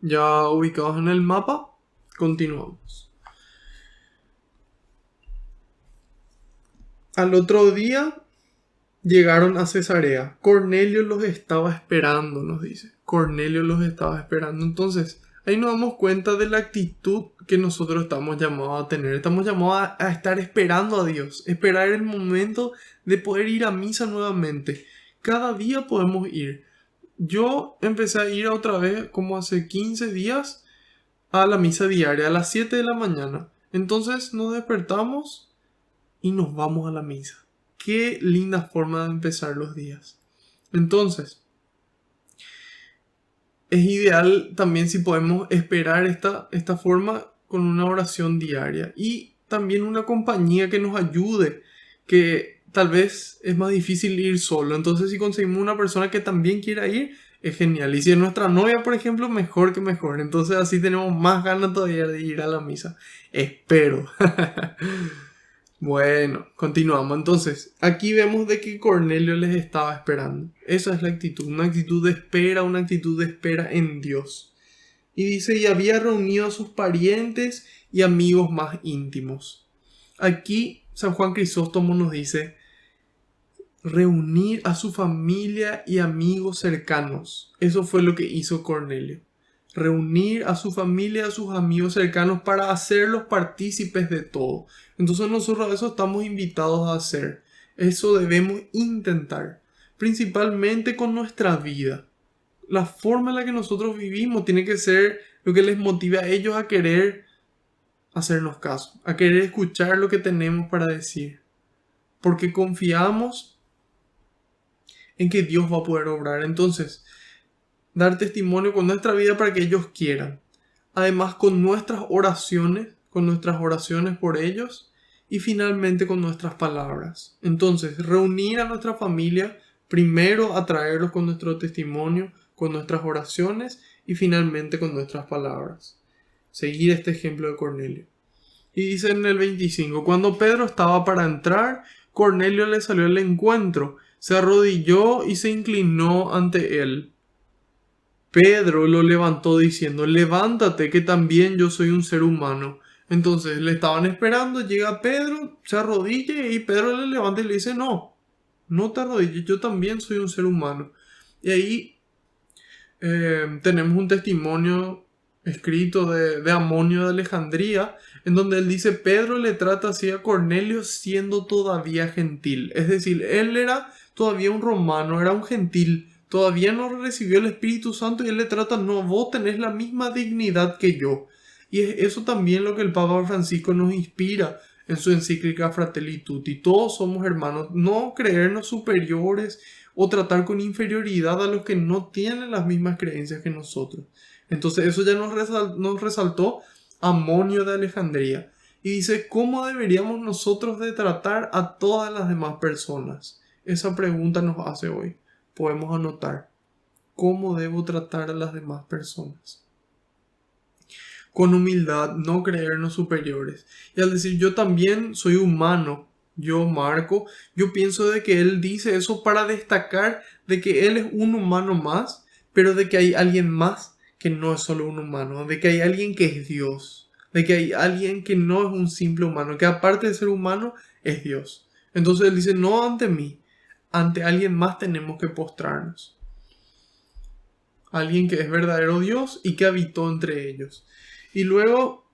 Ya ubicados en el mapa, continuamos. Al otro día llegaron a Cesarea. Cornelio los estaba esperando, nos dice. Cornelio los estaba esperando. Entonces, ahí nos damos cuenta de la actitud que nosotros estamos llamados a tener. Estamos llamados a estar esperando a Dios. Esperar el momento de poder ir a misa nuevamente. Cada día podemos ir. Yo empecé a ir otra vez, como hace 15 días, a la misa diaria, a las 7 de la mañana. Entonces nos despertamos y nos vamos a la misa. Qué linda forma de empezar los días. Entonces, es ideal también si podemos esperar esta forma con una oración diaria. Y también una compañía que nos ayude, que tal vez es más difícil ir solo. Entonces, si conseguimos una persona que también quiera ir, es genial. Y si es nuestra novia, por ejemplo, mejor que mejor. Entonces, así tenemos más ganas todavía de ir a la misa. Espero. Bueno, continuamos. Entonces, aquí vemos de que Cornelio les estaba esperando. Esa es la actitud, una actitud de espera en Dios. Y dice, y había reunido a sus parientes y amigos más íntimos. Aquí San Juan Crisóstomo nos dice, reunir a su familia y amigos cercanos. Eso fue lo que hizo Cornelio. Reunir a su familia, a sus amigos cercanos para hacerlos partícipes de todo. Entonces nosotros eso estamos invitados a hacer. Eso debemos intentar. Principalmente con nuestra vida. La forma en la que nosotros vivimos tiene que ser lo que les motive a ellos a querer hacernos caso. A querer escuchar lo que tenemos para decir. Porque confiamos en que Dios va a poder obrar. Entonces, dar testimonio con nuestra vida para que ellos quieran. Además, con nuestras oraciones por ellos y finalmente con nuestras palabras. Entonces, reunir a nuestra familia, primero atraerlos con nuestro testimonio, con nuestras oraciones y finalmente con nuestras palabras. Seguir este ejemplo de Cornelio. Y dice en el 25, cuando Pedro estaba para entrar, Cornelio le salió al encuentro, se arrodilló y se inclinó ante él. Pedro lo levantó diciendo, levántate que también yo soy un ser humano. Entonces le estaban esperando, llega Pedro, se arrodilla y Pedro le levanta y le dice, no te arrodilles, yo también soy un ser humano. Y ahí tenemos un testimonio escrito de Amonio de Alejandría, en donde él dice, Pedro le trata así a Cornelio siendo todavía gentil. Es decir, él era todavía un romano, era un gentil, todavía no recibió el Espíritu Santo y él le trata, no, vos tenés la misma dignidad que yo. Y es eso también lo que el Papa Francisco nos inspira en su encíclica Fratelli Tutti. Todos somos hermanos, no creernos superiores o tratar con inferioridad a los que no tienen las mismas creencias que nosotros. Entonces eso ya nos resaltó Amonio de Alejandría. Y dice, ¿cómo deberíamos nosotros de tratar a todas las demás personas? Esa pregunta nos hace hoy. Podemos anotar, ¿cómo debo tratar a las demás personas? Con humildad, no creernos superiores. Y al decir yo también soy humano, yo Marco, yo pienso de que él dice eso para destacar de que él es un humano más, pero de que hay alguien más que no es solo un humano, de que hay alguien que es Dios, de que hay alguien que no es un simple humano, que aparte de ser humano es Dios. Entonces él dice, no ante mí, ante alguien más tenemos que postrarnos. Alguien que es verdadero Dios y que habitó entre ellos. Y luego,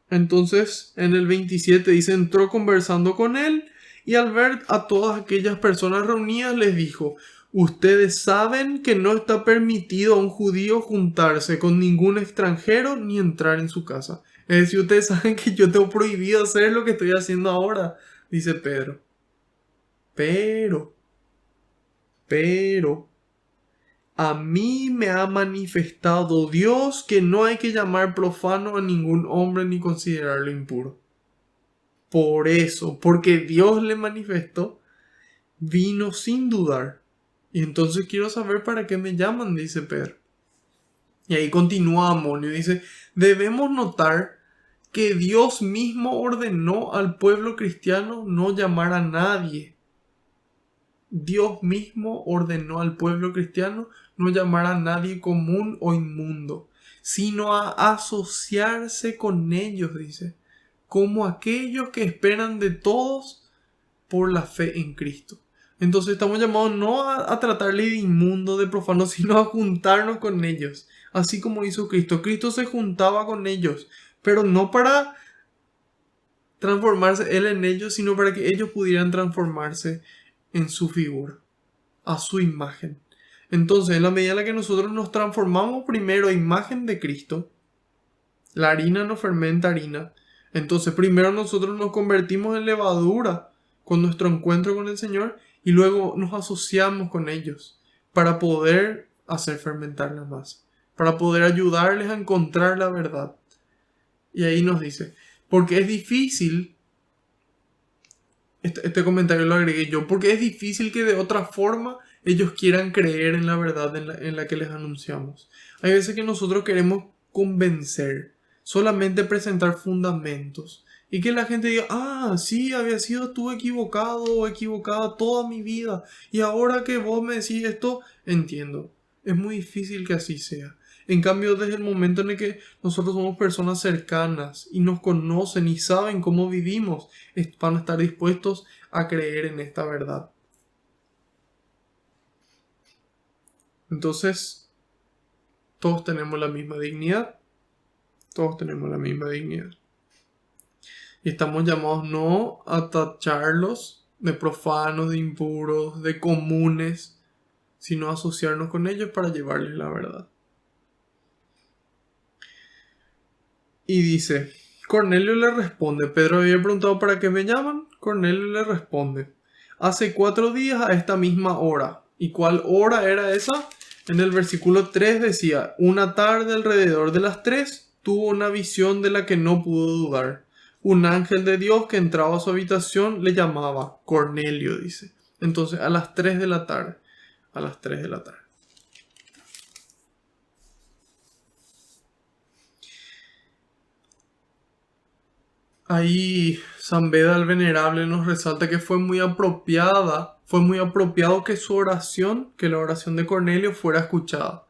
entonces, en el 27 dice, entró conversando con él y al ver a todas aquellas personas reunidas les dijo, Ustedes saben que no está permitido a un judío juntarse con ningún extranjero ni entrar en su casa. Es decir, ustedes saben que yo tengo prohibido hacer lo que estoy haciendo ahora, dice Pedro. Pero, pero, a mí me ha manifestado Dios que no hay que llamar profano a ningún hombre ni considerarlo impuro. Por eso, porque Dios le manifestó, vino sin dudar. Y entonces quiero saber para qué me llaman, dice Pedro. Y ahí continúa Amonio y dice, debemos notar que Dios mismo ordenó al pueblo cristiano no llamar a nadie. Dios mismo ordenó al pueblo cristiano no llamar a nadie común o inmundo, sino a asociarse con ellos, dice, como aquellos que esperan de todos por la fe en Cristo. Entonces estamos llamados no a tratarle de inmundo, de profano, sino a juntarnos con ellos, así como hizo Cristo. Cristo se juntaba con ellos, pero no para transformarse Él en ellos, sino para que ellos pudieran transformarse en su figura, a su imagen. Entonces, en la medida en la que nosotros nos transformamos primero a imagen de Cristo, la harina no fermenta harina. Entonces, primero nosotros nos convertimos en levadura con nuestro encuentro con el Señor y luego nos asociamos con ellos para poder hacer fermentar la masa, para poder ayudarles a encontrar la verdad. Y ahí nos dice, porque es difícil, este comentario lo agregué yo, porque es difícil que de otra forma ellos quieran creer en la verdad en la que les anunciamos. Hay veces que nosotros queremos convencer, solamente presentar fundamentos y que la gente diga, ah, sí, había sido tú equivocado o equivocada toda mi vida y ahora que vos me decís esto, entiendo. Es muy difícil que así sea. En cambio, desde el momento en el que nosotros somos personas cercanas y nos conocen y saben cómo vivimos, van a estar dispuestos a creer en esta verdad. Entonces, todos tenemos la misma dignidad. Todos tenemos la misma dignidad. Y estamos llamados no a tacharlos de profanos, de impuros, de comunes, sino a asociarnos con ellos para llevarles la verdad. Y dice, Cornelio le responde, Pedro había preguntado ¿para qué me llaman? Cornelio le responde, hace 4 días a esta misma hora. ¿Y cuál hora era esa? En el versículo 3 decía, una tarde alrededor de las 3 tuvo una visión de la que no pudo dudar. Un ángel de Dios que entraba a su habitación le llamaba Cornelio, dice. Entonces a las 3 de la tarde, a las 3 de la tarde. Ahí San Beda el Venerable nos resalta que fue muy apropiado que su oración, que la oración de Cornelio fuera escuchada.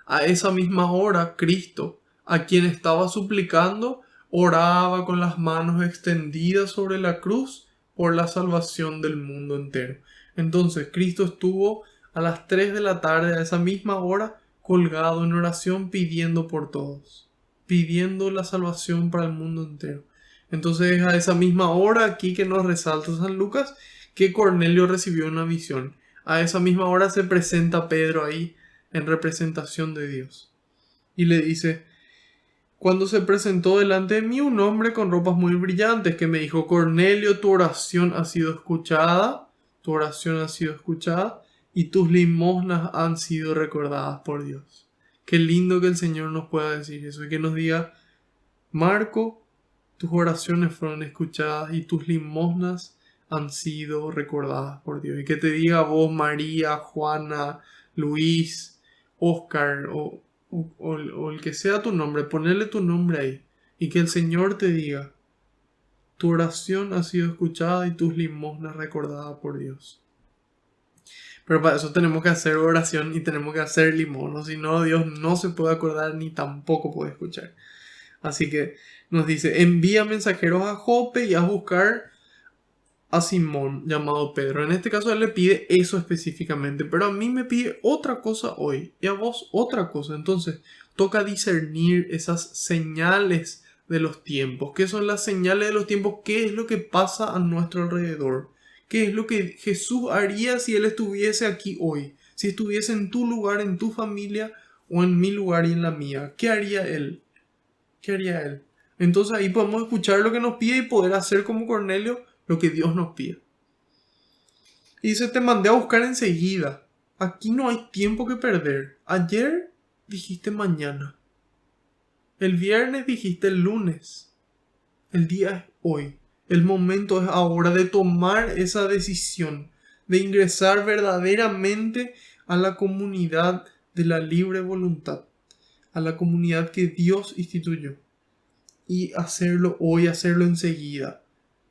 A esa misma hora, Cristo, a quien estaba suplicando, oraba con las manos extendidas sobre la cruz por la salvación del mundo entero. Entonces, Cristo estuvo a las 3 de la tarde, a esa misma hora, colgado en oración pidiendo por todos, pidiendo la salvación para el mundo entero. Entonces, a esa misma hora aquí que nos resalta San Lucas, que Cornelio recibió una visión. A esa misma hora se presenta Pedro ahí en representación de Dios. Y le dice, cuando se presentó delante de mí un hombre con ropas muy brillantes que me dijo, Cornelio, tu oración ha sido escuchada, y tus limosnas han sido recordadas por Dios. Qué lindo que el Señor nos pueda decir eso y que nos diga, Marco, tus oraciones fueron escuchadas y tus limosnas han sido recordadas por Dios. Y que te diga vos, María, Juana, Luis, Oscar o el que sea tu nombre, ponerle tu nombre ahí. Y que el Señor te diga, tu oración ha sido escuchada y tus limosnas recordadas por Dios. Pero para eso tenemos que hacer oración y tenemos que hacer limosna. Si no, Dios no se puede acordar ni tampoco puede escuchar. Así que nos dice, envía mensajeros a Jope y a buscar a Simón llamado Pedro. En este caso él le pide eso específicamente, pero a mí me pide otra cosa hoy y a vos otra cosa. Entonces toca discernir esas señales de los tiempos. ¿Qué son las señales de los tiempos? ¿Qué es lo que pasa a nuestro alrededor? ¿Qué es lo que Jesús haría si él estuviese aquí hoy? Si estuviese en tu lugar, en tu familia, o en mi lugar y en la mía, ¿qué haría él? ¿Qué haría él? Entonces ahí podemos escuchar lo que nos pide y poder hacer como Cornelio lo que Dios nos pide. Y dice, te mandé a buscar enseguida. Aquí no hay tiempo que perder. Ayer dijiste mañana. El viernes dijiste el lunes. El día es hoy. El momento es ahora de tomar esa decisión, de ingresar verdaderamente a la comunidad de la libre voluntad, a la comunidad que Dios instituyó. Y hacerlo hoy, hacerlo enseguida,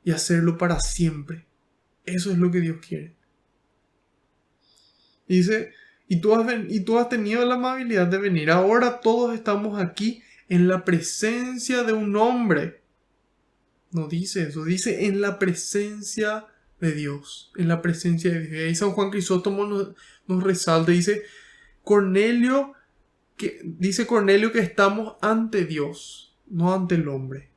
y hacerlo para siempre. Eso es lo que Dios quiere. Dice, y tú has tenido la amabilidad de venir. Ahora todos estamos aquí en la presencia de un hombre. No dice eso, dice en la presencia de Dios. En la presencia de Dios. Y ahí San Juan Crisóstomo nos resalta, dice Cornelio que estamos ante Dios, no ante el hombre.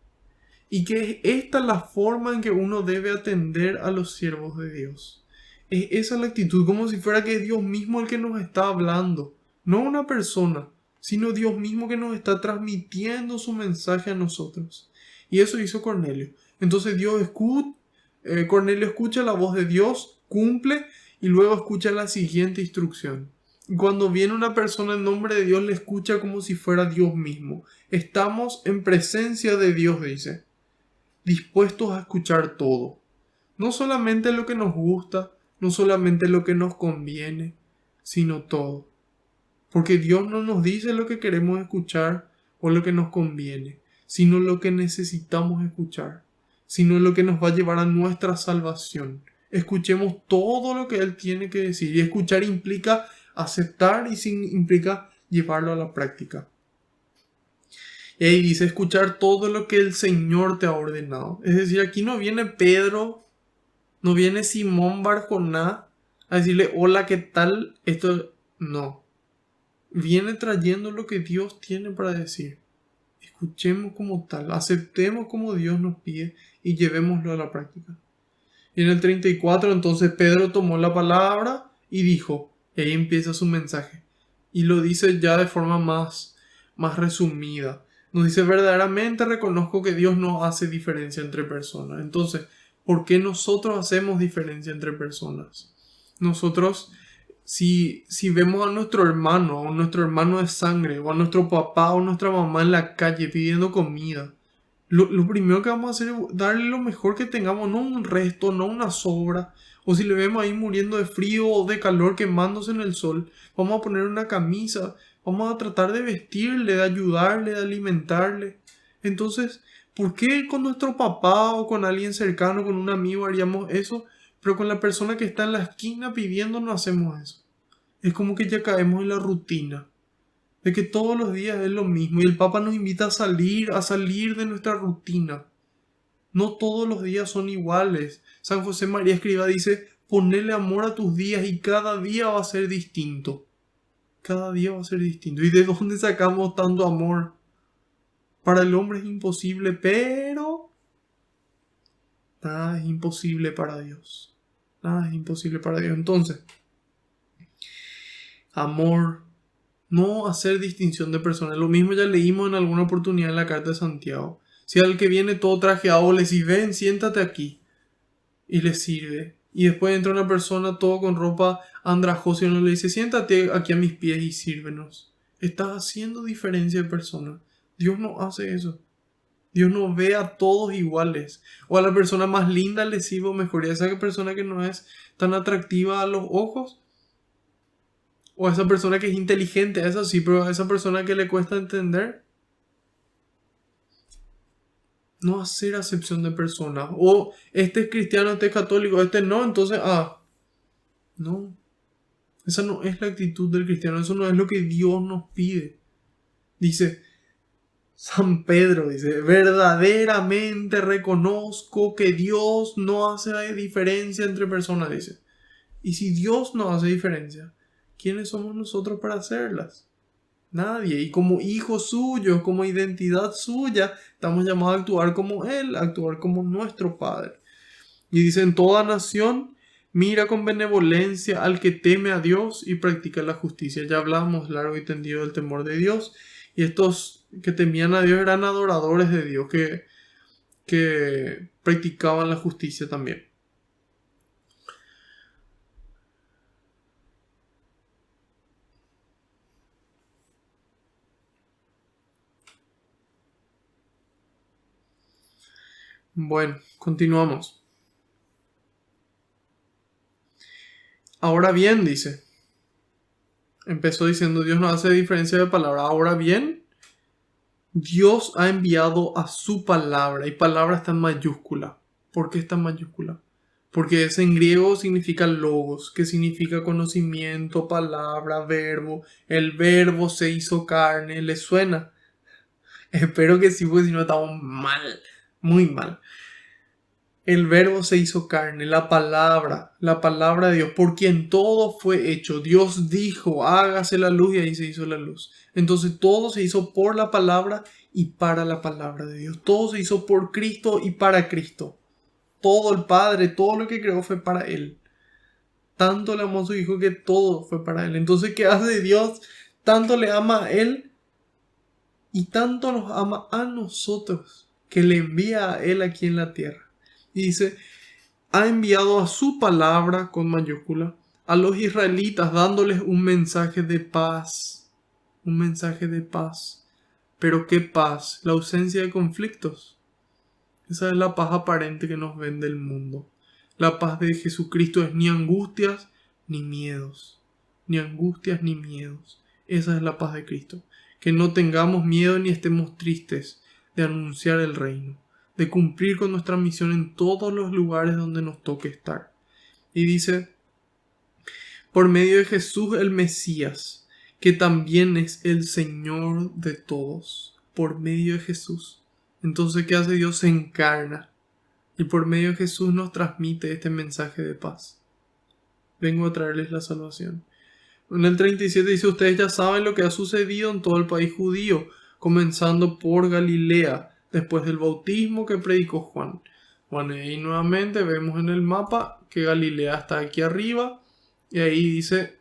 Y que esta es la forma en que uno debe atender a los siervos de Dios. Es esa la actitud, como si fuera que es Dios mismo el que nos está hablando. No una persona, sino Dios mismo que nos está transmitiendo su mensaje a nosotros. Y eso hizo Cornelio. Entonces Cornelio escucha la voz de Dios, cumple y luego escucha la siguiente instrucción. Y cuando viene una persona en nombre de Dios, le escucha como si fuera Dios mismo. Estamos en presencia de Dios, dice, dispuestos a escuchar todo. No solamente lo que nos gusta, no solamente lo que nos conviene, sino todo. Porque Dios no nos dice lo que queremos escuchar o lo que nos conviene, sino lo que necesitamos escuchar, sino lo que nos va a llevar a nuestra salvación. Escuchemos todo lo que Él tiene que decir. Y escuchar implica aceptar y implica llevarlo a la práctica. Y ahí dice escuchar todo lo que el Señor te ha ordenado. Es decir, aquí no viene Pedro, no viene Simón Barjoná a decirle hola, ¿qué tal? Esto no. Viene trayendo lo que Dios tiene para decir. Escuchemos como tal, aceptemos como Dios nos pide y llevémoslo a la práctica. Y en el 34 entonces Pedro tomó la palabra y dijo, y ahí empieza su mensaje. Y lo dice ya de forma más resumida. Nos dice, verdaderamente reconozco que Dios no hace diferencia entre personas. Entonces, ¿por qué nosotros hacemos diferencia entre personas? Nosotros, si vemos a nuestro hermano de sangre, o a nuestro papá o nuestra mamá en la calle pidiendo comida, lo primero que vamos a hacer es darle lo mejor que tengamos, no un resto, no una sobra. O si le vemos ahí muriendo de frío o de calor, quemándose en el sol, vamos a poner una camisa, vamos a tratar de vestirle, de ayudarle, de alimentarle. Entonces, ¿por qué con nuestro papá o con alguien cercano, con un amigo haríamos eso, pero con la persona que está en la esquina pidiendo no hacemos eso? Es como que ya caemos en la rutina de que todos los días es lo mismo y el Papa nos invita a salir de nuestra rutina. No todos los días son iguales. San José María Escrivá dice, ponele amor a tus días y cada día va a ser distinto. Cada día va a ser distinto. ¿Y de dónde sacamos tanto amor? Para el hombre es imposible, pero nada es imposible para Dios. Nada es imposible para Dios. Entonces, amor, no hacer distinción de personas. Lo mismo ya leímos en alguna oportunidad en la carta de Santiago. Si al que viene todo trajeado le dice, ven, siéntate aquí. Y le sirve. Y después entra una persona todo con ropa andrajosa y uno le dice, siéntate aquí a mis pies y sírvenos. Estás haciendo diferencia de personas. Dios no hace eso. Dios no ve a todos iguales. O a la persona más linda le sirve mejor. Y a esa persona que no es tan atractiva a los ojos, o a esa persona que es inteligente, eso sí, pero a esa persona que le cuesta entender, no hacer acepción de personas. O este es cristiano, este es católico, este no, entonces, no. Esa no es la actitud del cristiano, eso no es lo que Dios nos pide. Dice San Pedro, dice, verdaderamente reconozco que Dios no hace diferencia entre personas, dice. Y si Dios no hace diferencia, ¿quiénes somos nosotros para hacerlas? Nadie. Y como hijos suyos, como identidad suya, estamos llamados a actuar como Él, a actuar como nuestro Padre. Y dice, en toda nación Mira con benevolencia al que teme a Dios y practica la justicia. Ya hablamos largo y tendido del temor de Dios. Y estos que temían a Dios eran adoradores de Dios, que practicaban la justicia también. Bueno, continuamos. Ahora bien, dice. Empezó diciendo, Dios no hace diferencia de palabra. Ahora bien, Dios ha enviado a su palabra. Y palabra está en mayúscula. ¿Por qué está en mayúscula? Porque ese en griego significa logos, que significa conocimiento, palabra, verbo. El verbo se hizo carne. ¿Le suena? Espero que sí, porque si no estamos mal. Muy mal. El verbo se hizo carne, la palabra de Dios, por quien todo fue hecho. Dios dijo, hágase la luz y ahí se hizo la luz. Entonces todo se hizo por la palabra y para la palabra de Dios. Todo se hizo por Cristo y para Cristo. Todo el Padre, todo lo que creó fue para Él. Tanto le amó a su Hijo que todo fue para Él. Entonces, ¿qué hace Dios? Tanto le ama a Él y tanto nos ama a nosotros que le envía a Él aquí en la tierra. Y dice, ha enviado a su palabra con mayúscula a los israelitas dándoles un mensaje de paz. Un mensaje de paz. Pero ¿qué paz? La ausencia de conflictos. Esa es la paz aparente que nos vende el mundo. La paz de Jesucristo es ni angustias ni miedos. Ni angustias ni miedos. Esa es la paz de Cristo. Que no tengamos miedo ni estemos tristes de anunciar el reino, de cumplir con nuestra misión en todos los lugares donde nos toque estar. Y dice, por medio de Jesús el Mesías, que también es el Señor de todos, por medio de Jesús. Entonces, ¿qué hace Dios? Se encarna y por medio de Jesús nos transmite este mensaje de paz. Vengo a traerles la salvación. En el 37 dice, ustedes ya saben lo que ha sucedido en todo el país judío, comenzando por Galilea, después del bautismo que predicó Juan. Bueno, y ahí nuevamente vemos en el mapa que Galilea está aquí arriba, y ahí dice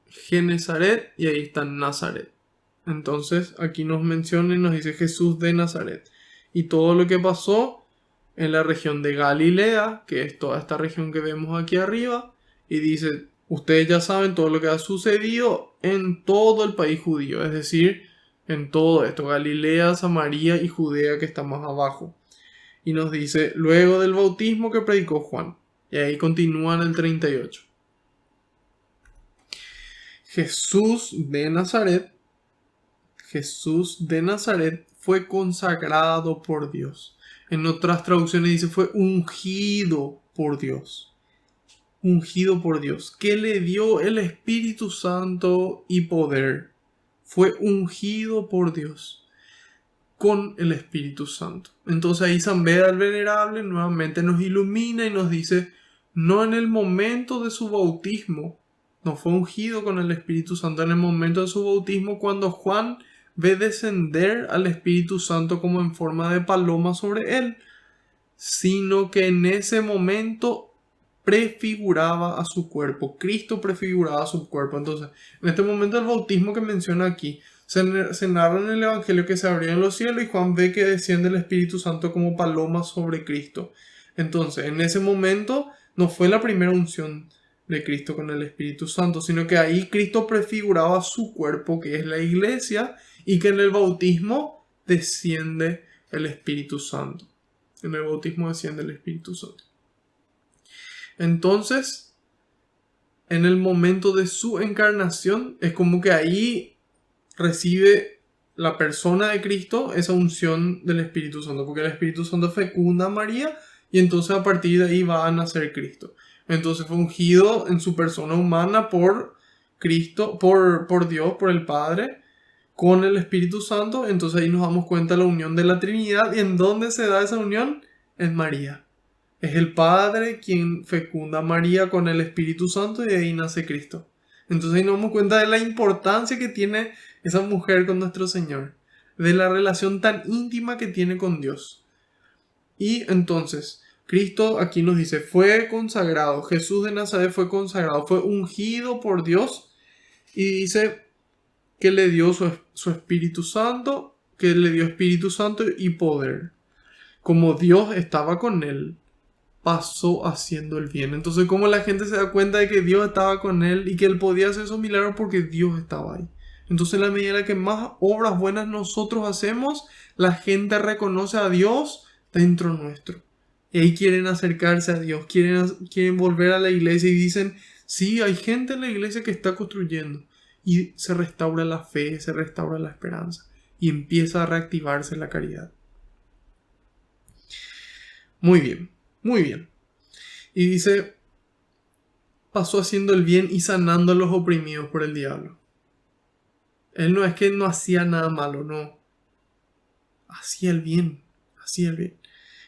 Genezaret, y ahí está Nazaret. Entonces aquí nos menciona y nos dice Jesús de Nazaret. Y todo lo que pasó en la región de Galilea, que es toda esta región que vemos aquí arriba, y dice, ustedes ya saben todo lo que ha sucedido en todo el país judío, es decir, en todo esto, Galilea, Samaria y Judea que está más abajo. Y nos dice, luego del bautismo que predicó Juan. Y ahí continúa en el 38. Jesús de Nazaret fue consagrado por Dios. En otras traducciones dice fue ungido por Dios. Ungido por Dios. Que le dio el Espíritu Santo y poder. Fue ungido por Dios con el Espíritu Santo. Entonces ahí San Beda el Venerable nuevamente nos ilumina y nos dice, no en el momento de su bautismo, no fue ungido con el Espíritu Santo en el momento de su bautismo cuando Juan ve descender al Espíritu Santo como en forma de paloma sobre él, sino que en ese momento prefiguraba a su cuerpo. Cristo prefiguraba a su cuerpo. Entonces, en este momento del bautismo que menciona aquí, se narra en el Evangelio que se abrieron los cielos y Juan ve que desciende el Espíritu Santo como paloma sobre Cristo. Entonces, en ese momento no fue la primera unción de Cristo con el Espíritu Santo, sino que ahí Cristo prefiguraba su cuerpo, que es la iglesia, y que en el bautismo desciende el Espíritu Santo. En el bautismo desciende el Espíritu Santo. Entonces, en el momento de su encarnación, es como que ahí recibe la persona de Cristo esa unción del Espíritu Santo, porque el Espíritu Santo fecunda a María y entonces a partir de ahí va a nacer Cristo. Entonces fue ungido en su persona humana por Cristo, por Dios, por el Padre, con el Espíritu Santo. Entonces ahí nos damos cuenta de la unión de la Trinidad. ¿Y en dónde se da esa unión? En María. Es el Padre quien fecunda a María con el Espíritu Santo y de ahí nace Cristo. Entonces ahí nos damos cuenta de la importancia que tiene esa mujer con nuestro Señor, de la relación tan íntima que tiene con Dios. Y entonces, Cristo aquí nos dice, fue consagrado, Jesús de Nazaret fue consagrado, fue ungido por Dios y dice que le dio su Espíritu Santo, que le dio Espíritu Santo y poder. Como Dios estaba con él, pasó haciendo el bien. Entonces, ¿cómo la gente se da cuenta de que Dios estaba con él y que él podía hacer esos milagros? Porque Dios estaba ahí. Entonces, en la medida en la que más obras buenas nosotros hacemos, la gente reconoce a Dios dentro nuestro. Y ahí quieren acercarse a Dios, quieren volver a la iglesia y dicen, sí, hay gente en la iglesia que está construyendo. Y se restaura la fe, se restaura la esperanza. Y empieza a reactivarse la caridad. Muy bien, muy bien. Y dice, pasó haciendo el bien y sanando a los oprimidos por el diablo. Él no es que no hacía nada malo, no. Hacía el bien, hacía el bien.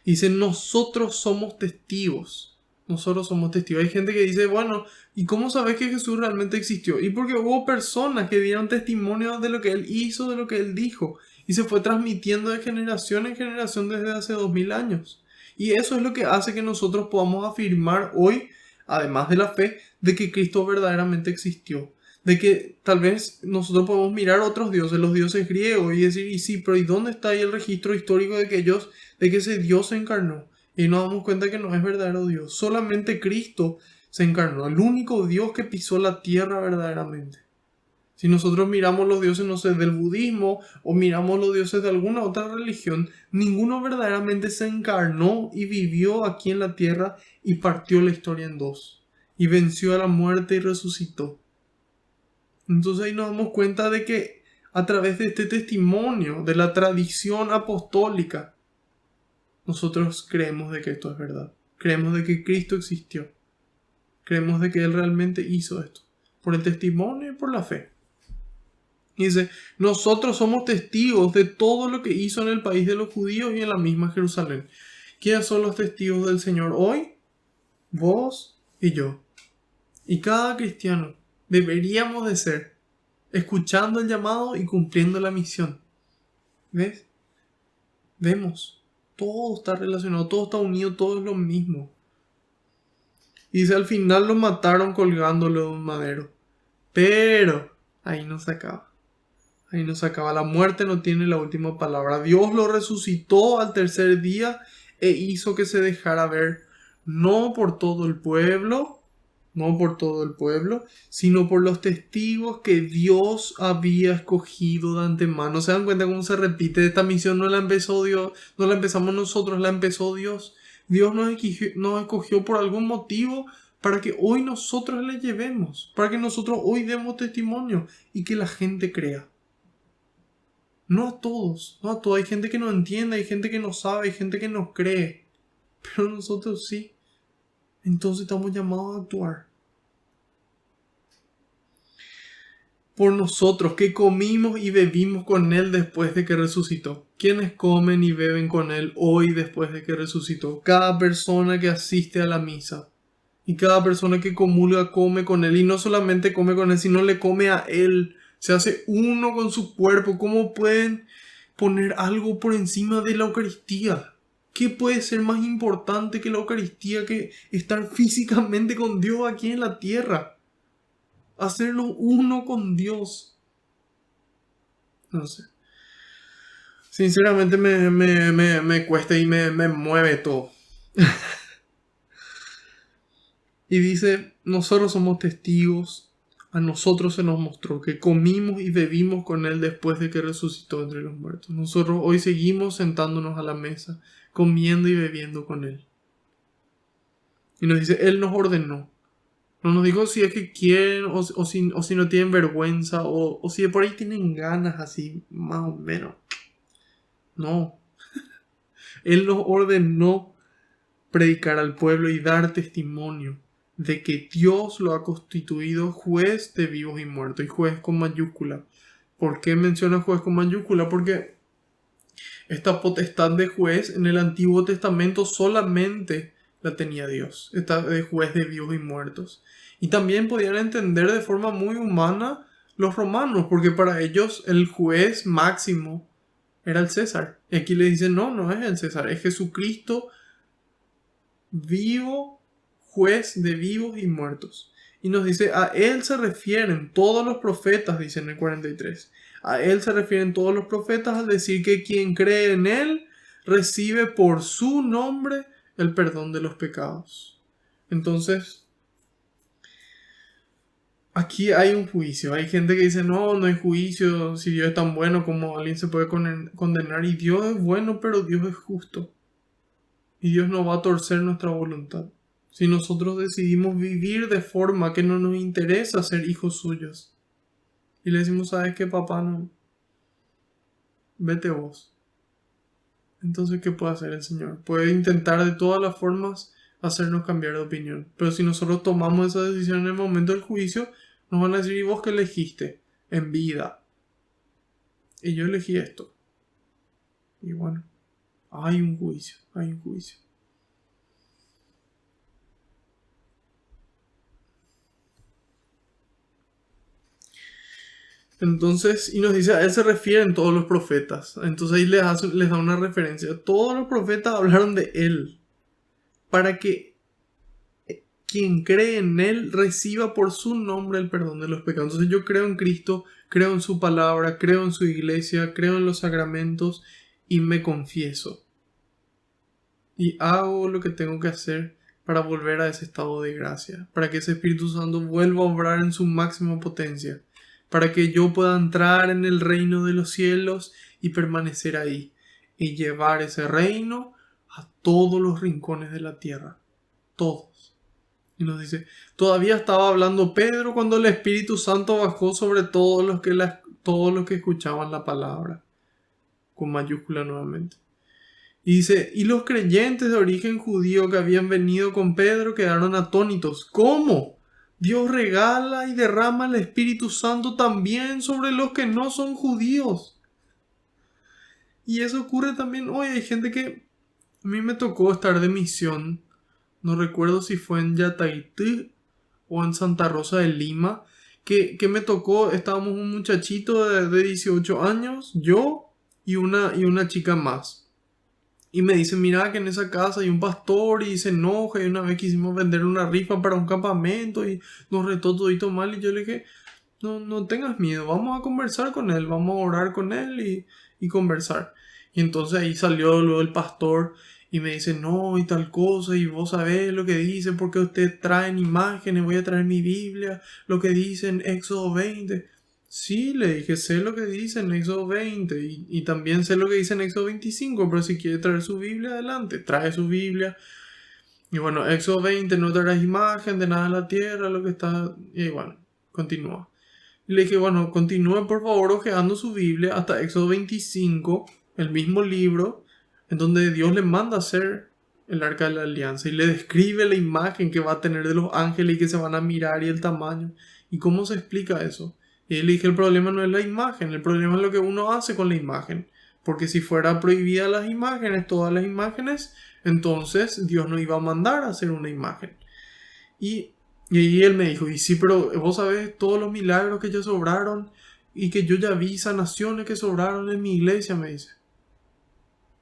Y dice, nosotros somos testigos. Nosotros somos testigos. Hay gente que dice, bueno, ¿y cómo sabes que Jesús realmente existió? Y porque hubo personas que dieron testimonio de lo que Él hizo, de lo que Él dijo. Y se fue transmitiendo de generación en generación desde hace 2000 años. Y eso es lo que hace que nosotros podamos afirmar hoy, además de la fe, de que Cristo verdaderamente existió. De que tal vez nosotros podemos mirar a otros dioses, los dioses griegos, y decir, y sí, pero ¿y dónde está ahí el registro histórico de que ese Dios se encarnó? Y nos damos cuenta que no es verdadero Dios. Solamente Cristo se encarnó, el único Dios que pisó la tierra verdaderamente. Si nosotros miramos los dioses, no sé, del budismo o miramos los dioses de alguna otra religión, ninguno verdaderamente se encarnó y vivió aquí en la tierra y partió la historia en dos. Y venció a la muerte y resucitó. Entonces ahí nos damos cuenta de que a través de este testimonio, de la tradición apostólica, nosotros creemos de que esto es verdad. Creemos de que Cristo existió. Creemos de que Él realmente hizo esto. Por el testimonio y por la fe. Y dice, nosotros somos testigos de todo lo que hizo en el país de los judíos y en la misma Jerusalén. ¿Quiénes son los testigos del Señor hoy? Vos y yo. Y cada cristiano deberíamos de ser, escuchando el llamado y cumpliendo la misión. ¿Ves? Vemos. Todo está relacionado, todo está unido, todo es lo mismo. Y dice, al final lo mataron colgándolo de un madero. Pero ahí no se acaba. Ahí no se acaba. La muerte no tiene la última palabra. Dios lo resucitó al tercer día e hizo que se dejara ver, no por todo el pueblo, sino por los testigos que Dios había escogido de antemano. ¿Se dan cuenta cómo se repite? Esta misión no la empezó Dios, no la empezamos nosotros, la empezó Dios. Dios nos escogió por algún motivo para que hoy nosotros le llevemos, para que nosotros hoy demos testimonio y que la gente crea. No a todos. Hay gente que no entiende, hay gente que no sabe, hay gente que no cree. Pero nosotros sí. Entonces estamos llamados a actuar. Por nosotros que comimos y bebimos con Él después de que resucitó. ¿Quiénes comen y beben con Él hoy después de que resucitó? Cada persona que asiste a la misa. Y cada persona que comulga come con Él. Y no solamente come con Él, sino le come a Él. Se hace uno con su cuerpo. ¿Cómo pueden poner algo por encima de la Eucaristía? ¿Qué puede ser más importante que la Eucaristía que estar físicamente con Dios aquí en la tierra? Hacernos uno con Dios. No sé. Sinceramente me cuesta y me mueve todo. Y dice, nosotros somos testigos. A nosotros se nos mostró que comimos y bebimos con Él después de que resucitó entre los muertos. Nosotros hoy seguimos sentándonos a la mesa, comiendo y bebiendo con Él. Y nos dice, Él nos ordenó. No nos dijo si es que quieren o si no tienen vergüenza o si de por ahí tienen ganas así, más o menos. No. Él nos ordenó predicar al pueblo y dar testimonio de que Dios lo ha constituido juez de vivos y muertos, y juez con mayúscula. ¿Por qué menciona juez con mayúscula? Porque esta potestad de juez en el Antiguo Testamento solamente la tenía Dios, esta de juez de vivos y muertos. Y también podían entender de forma muy humana los romanos, porque para ellos el juez máximo era el César. Y aquí le dicen, no es el César, es Jesucristo vivo, juez de vivos y muertos. Y nos dice, a Él se refieren todos los profetas, dice en el 43. A Él se refieren todos los profetas al decir que quien cree en Él recibe por su nombre el perdón de los pecados. Entonces, aquí hay un juicio. Hay gente que dice, no, no hay juicio. Si Dios es tan bueno, como alguien se puede condenar. Y Dios es bueno, pero Dios es justo. Y Dios no va a torcer nuestra voluntad. Si nosotros decidimos vivir de forma que no nos interesa ser hijos suyos. Y le decimos, ¿sabes qué, papá? No. Vete vos. Entonces, ¿qué puede hacer el Señor? Puede intentar de todas las formas hacernos cambiar de opinión. Pero si nosotros tomamos esa decisión en el momento del juicio, nos van a decir, ¿y vos qué elegiste en vida? Y yo elegí esto. Y bueno, hay un juicio, hay un juicio. Entonces, y nos dice, a Él se refieren todos los profetas. Entonces ahí les da una referencia. Todos los profetas hablaron de Él. Para que quien cree en Él reciba por su nombre el perdón de los pecados. Entonces yo creo en Cristo, creo en su palabra, creo en su iglesia, creo en los sacramentos y me confieso. Y hago lo que tengo que hacer para volver a ese estado de gracia. Para que ese Espíritu Santo vuelva a obrar en su máxima potencia. Para que yo pueda entrar en el reino de los cielos y permanecer ahí. Y llevar ese reino a todos los rincones de la tierra. Todos. Y nos dice, todavía estaba hablando Pedro cuando el Espíritu Santo bajó sobre todos los que escuchaban la palabra. Con mayúscula nuevamente. Y dice, y los creyentes de origen judío que habían venido con Pedro quedaron atónitos. ¿Cómo? Dios regala y derrama el Espíritu Santo también sobre los que no son judíos. Y eso ocurre también hoy. Hay gente que a mí me tocó estar de misión. No recuerdo si fue en Yataití o en Santa Rosa de Lima. Que me tocó, estábamos un muchachito de 18 años, yo y una chica más. Y me dicen, mira que en esa casa hay un pastor y se enoja. Y una vez quisimos vender una rifa para un campamento y nos retó todito mal. Y yo le dije, no tengas miedo, vamos a conversar con él, vamos a orar con él y conversar. Y entonces ahí salió luego el pastor y me dice, no, y tal cosa, y vos sabés lo que dice, porque ustedes traen imágenes, voy a traer mi Biblia, lo que dice en Éxodo 20. Sí, le dije, sé lo que dice en Éxodo 20 y también sé lo que dice en Éxodo 25, pero si quiere traer su Biblia, adelante, trae su Biblia. Y bueno, Éxodo 20, no traerás imagen de nada en la tierra, lo que está... Y bueno, continúa. Y le dije, bueno, continúe por favor hojeando su Biblia hasta Éxodo 25, el mismo libro, en donde Dios le manda a hacer el arca de la alianza y le describe la imagen que va a tener de los ángeles y que se van a mirar y el tamaño. ¿Y cómo se explica eso? Y le dije, el problema no es la imagen, el problema es lo que uno hace con la imagen. Porque si fuera prohibida las imágenes, todas las imágenes, entonces Dios no iba a mandar a hacer una imagen. Y ahí él me dijo, y sí, pero vos sabés todos los milagros que ya sobraron y que yo ya vi sanaciones que sobraron en mi iglesia, me dice.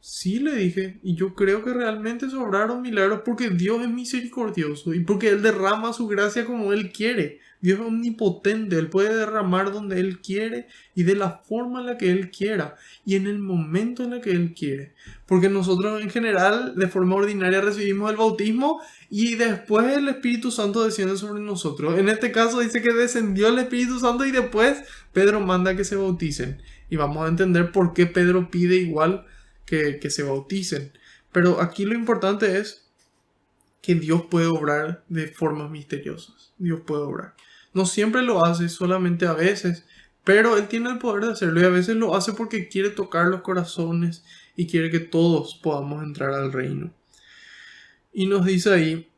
Sí, le dije, y yo creo que realmente sobraron milagros porque Dios es misericordioso y porque Él derrama su gracia como Él quiere. Dios es omnipotente, Él puede derramar donde Él quiere y de la forma en la que Él quiera y en el momento en el que Él quiere. Porque nosotros en general, de forma ordinaria, recibimos el bautismo y después el Espíritu Santo desciende sobre nosotros. En este caso dice que descendió el Espíritu Santo y después Pedro manda que se bauticen. Y vamos a entender por qué Pedro pide igual que se bauticen. Pero aquí lo importante es que Dios puede obrar de formas misteriosas. Dios puede obrar. No siempre lo hace, solamente a veces. Pero Él tiene el poder de hacerlo y a veces lo hace porque quiere tocar los corazones y quiere que todos podamos entrar al reino. Y nos dice ahí,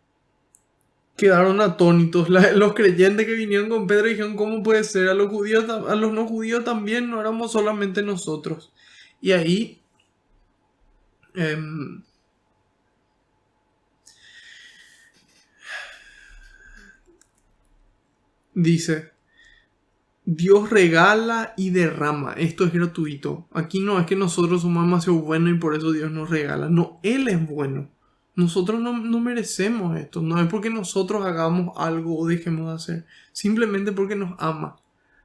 quedaron atónitos. Los creyentes que vinieron con Pedro dijeron, ¿cómo puede ser? A los judíos, a los no judíos también, no éramos solamente nosotros. Y ahí dice, Dios regala y derrama. Esto es gratuito. Aquí no es que nosotros somos demasiado buenos y por eso Dios nos regala. No, Él es bueno. Nosotros no merecemos esto. No es porque nosotros hagamos algo o dejemos de hacer. Simplemente porque nos ama.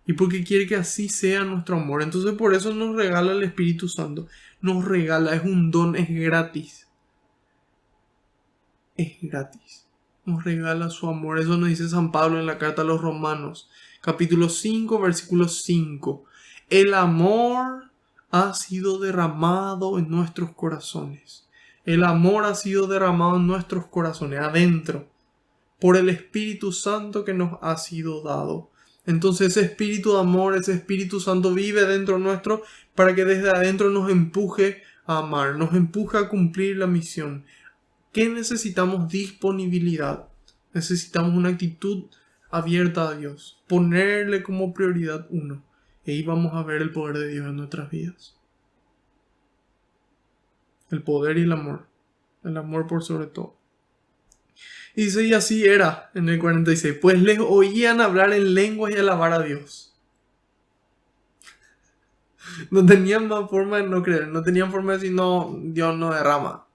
Y porque quiere que así sea nuestro amor. Entonces por eso nos regala el Espíritu Santo. Nos regala, es un don, es gratis. Es gratis. Nos regala su amor. Eso nos dice San Pablo en la carta a los Romanos. Capítulo 5, versículo 5. El amor ha sido derramado en nuestros corazones. El amor ha sido derramado en nuestros corazones, adentro, por el Espíritu Santo que nos ha sido dado. Entonces ese Espíritu de amor, ese Espíritu Santo vive dentro nuestro para que desde adentro nos empuje a amar, nos empuje a cumplir la misión. ¿Qué necesitamos? Disponibilidad. Necesitamos una actitud abierta a Dios, ponerle como prioridad uno. Y ahí vamos a ver el poder de Dios en nuestras vidas. El poder y el amor. El amor por sobre todo. Y dice, y así era en el 46. Pues les oían hablar en lenguas y alabar a Dios. No tenían más forma de no creer. No tenían forma de decir, no, Dios no derrama.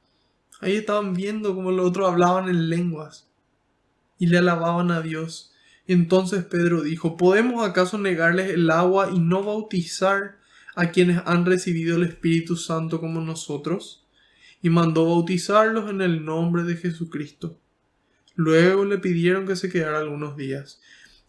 Ahí estaban viendo como los otros hablaban en lenguas. Y le alababan a Dios. Entonces Pedro dijo, ¿podemos acaso negarles el agua y no bautizar a quienes han recibido el Espíritu Santo como nosotros? Y mandó bautizarlos en el nombre de Jesucristo. Luego le pidieron que se quedara algunos días.